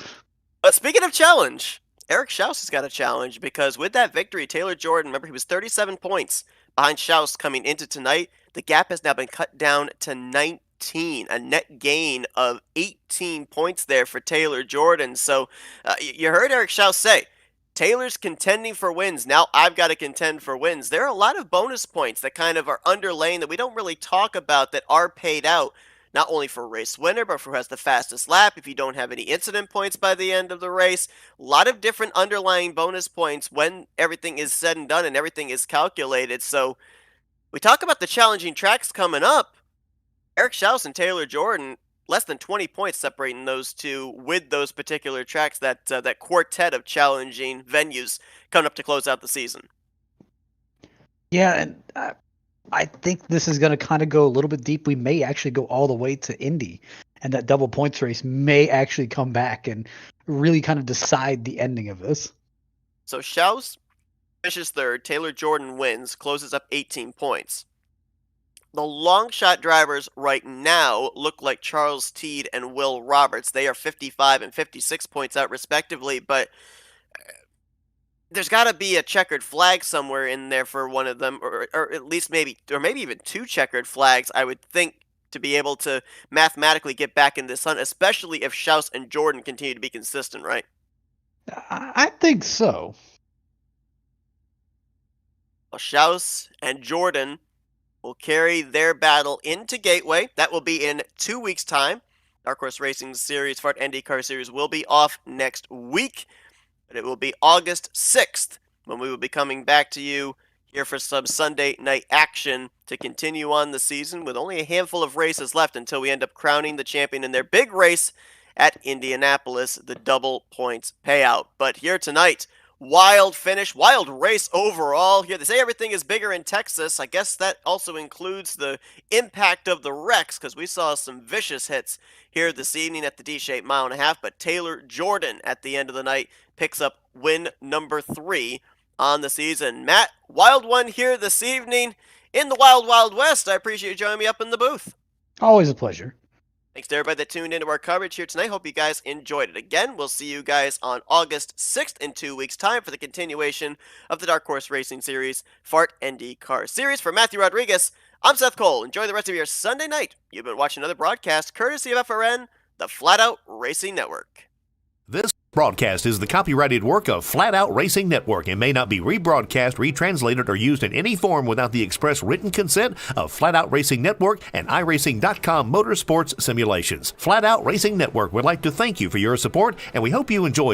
But speaking of challenge, Eric Schaus has got a challenge because with that victory, Taylor Jordan, remember he was 37 points behind Schaus coming into tonight. The gap has now been cut down to 19, a net gain of 18 points there for Taylor Jordan. So you heard Eric Schaus say, Taylor's contending for wins. Now I've got to contend for wins. There are a lot of bonus points that kind of are underlaying that we don't really talk about that are paid out, not only for race winner, but for who has the fastest lap, if you don't have any incident points by the end of the race. A lot of different underlying bonus points when everything is said and done and everything is calculated. So we talk about the challenging tracks coming up. Eric Schaus and Taylor Jordan, less than 20 points separating those two with those particular tracks, that quartet of challenging venues coming up to close out the season. Yeah, and I think this is going to kind of go a little bit deep. We may actually go all the way to Indy, and that double points race may actually come back and really kind of decide the ending of this. So Schaus finishes third, Taylor Jordan wins, closes up 18 points. The long shot drivers right now look like Charles Teed and Will Roberts. They are 55 and 56 points out respectively, but there's got to be a checkered flag somewhere in there for one of them, or at least maybe even two checkered flags, I would think, to be able to mathematically get back in this hunt, especially if Schaus and Jordan continue to be consistent, right? I think so. Well, Schaus and Jordan will carry their battle into Gateway. That will be in 2 weeks' time. Dark Horse Racing Series, Fart NDCar Series will be off next week, but it will be August 6th when we will be coming back to you here for some Sunday night action to continue on the season with only a handful of races left until we end up crowning the champion in their big race at Indianapolis, the double points payout. But here tonight, wild finish, wild race overall here. They say everything is bigger in Texas. I guess that also includes the impact of the wrecks, because we saw some vicious hits here this evening at the D-shaped mile and a half. But Taylor Jordan at the end of the night picks up win number 3 on the season. Matt, wild one here this evening in the Wild Wild West. I appreciate you joining me up in the booth. Always a pleasure. Thanks to everybody that tuned into our coverage here tonight. Hope you guys enjoyed it. Again, we'll see you guys on August 6th in 2 weeks' time for the continuation of the Dark Horse Racing Series Fart NDCar Series. For Matthew Rodriguez, I'm Seth Cole. Enjoy the rest of your Sunday night. You've been watching another broadcast courtesy of FRN, the Flat Out Racing Network. This broadcast is the copyrighted work of Flat Out Racing Network and may not be rebroadcast, retranslated, or used in any form without the express written consent of Flat Out Racing Network and iRacing.com Motorsports Simulations. Flat Out Racing Network would like to thank you for your support, and we hope you enjoy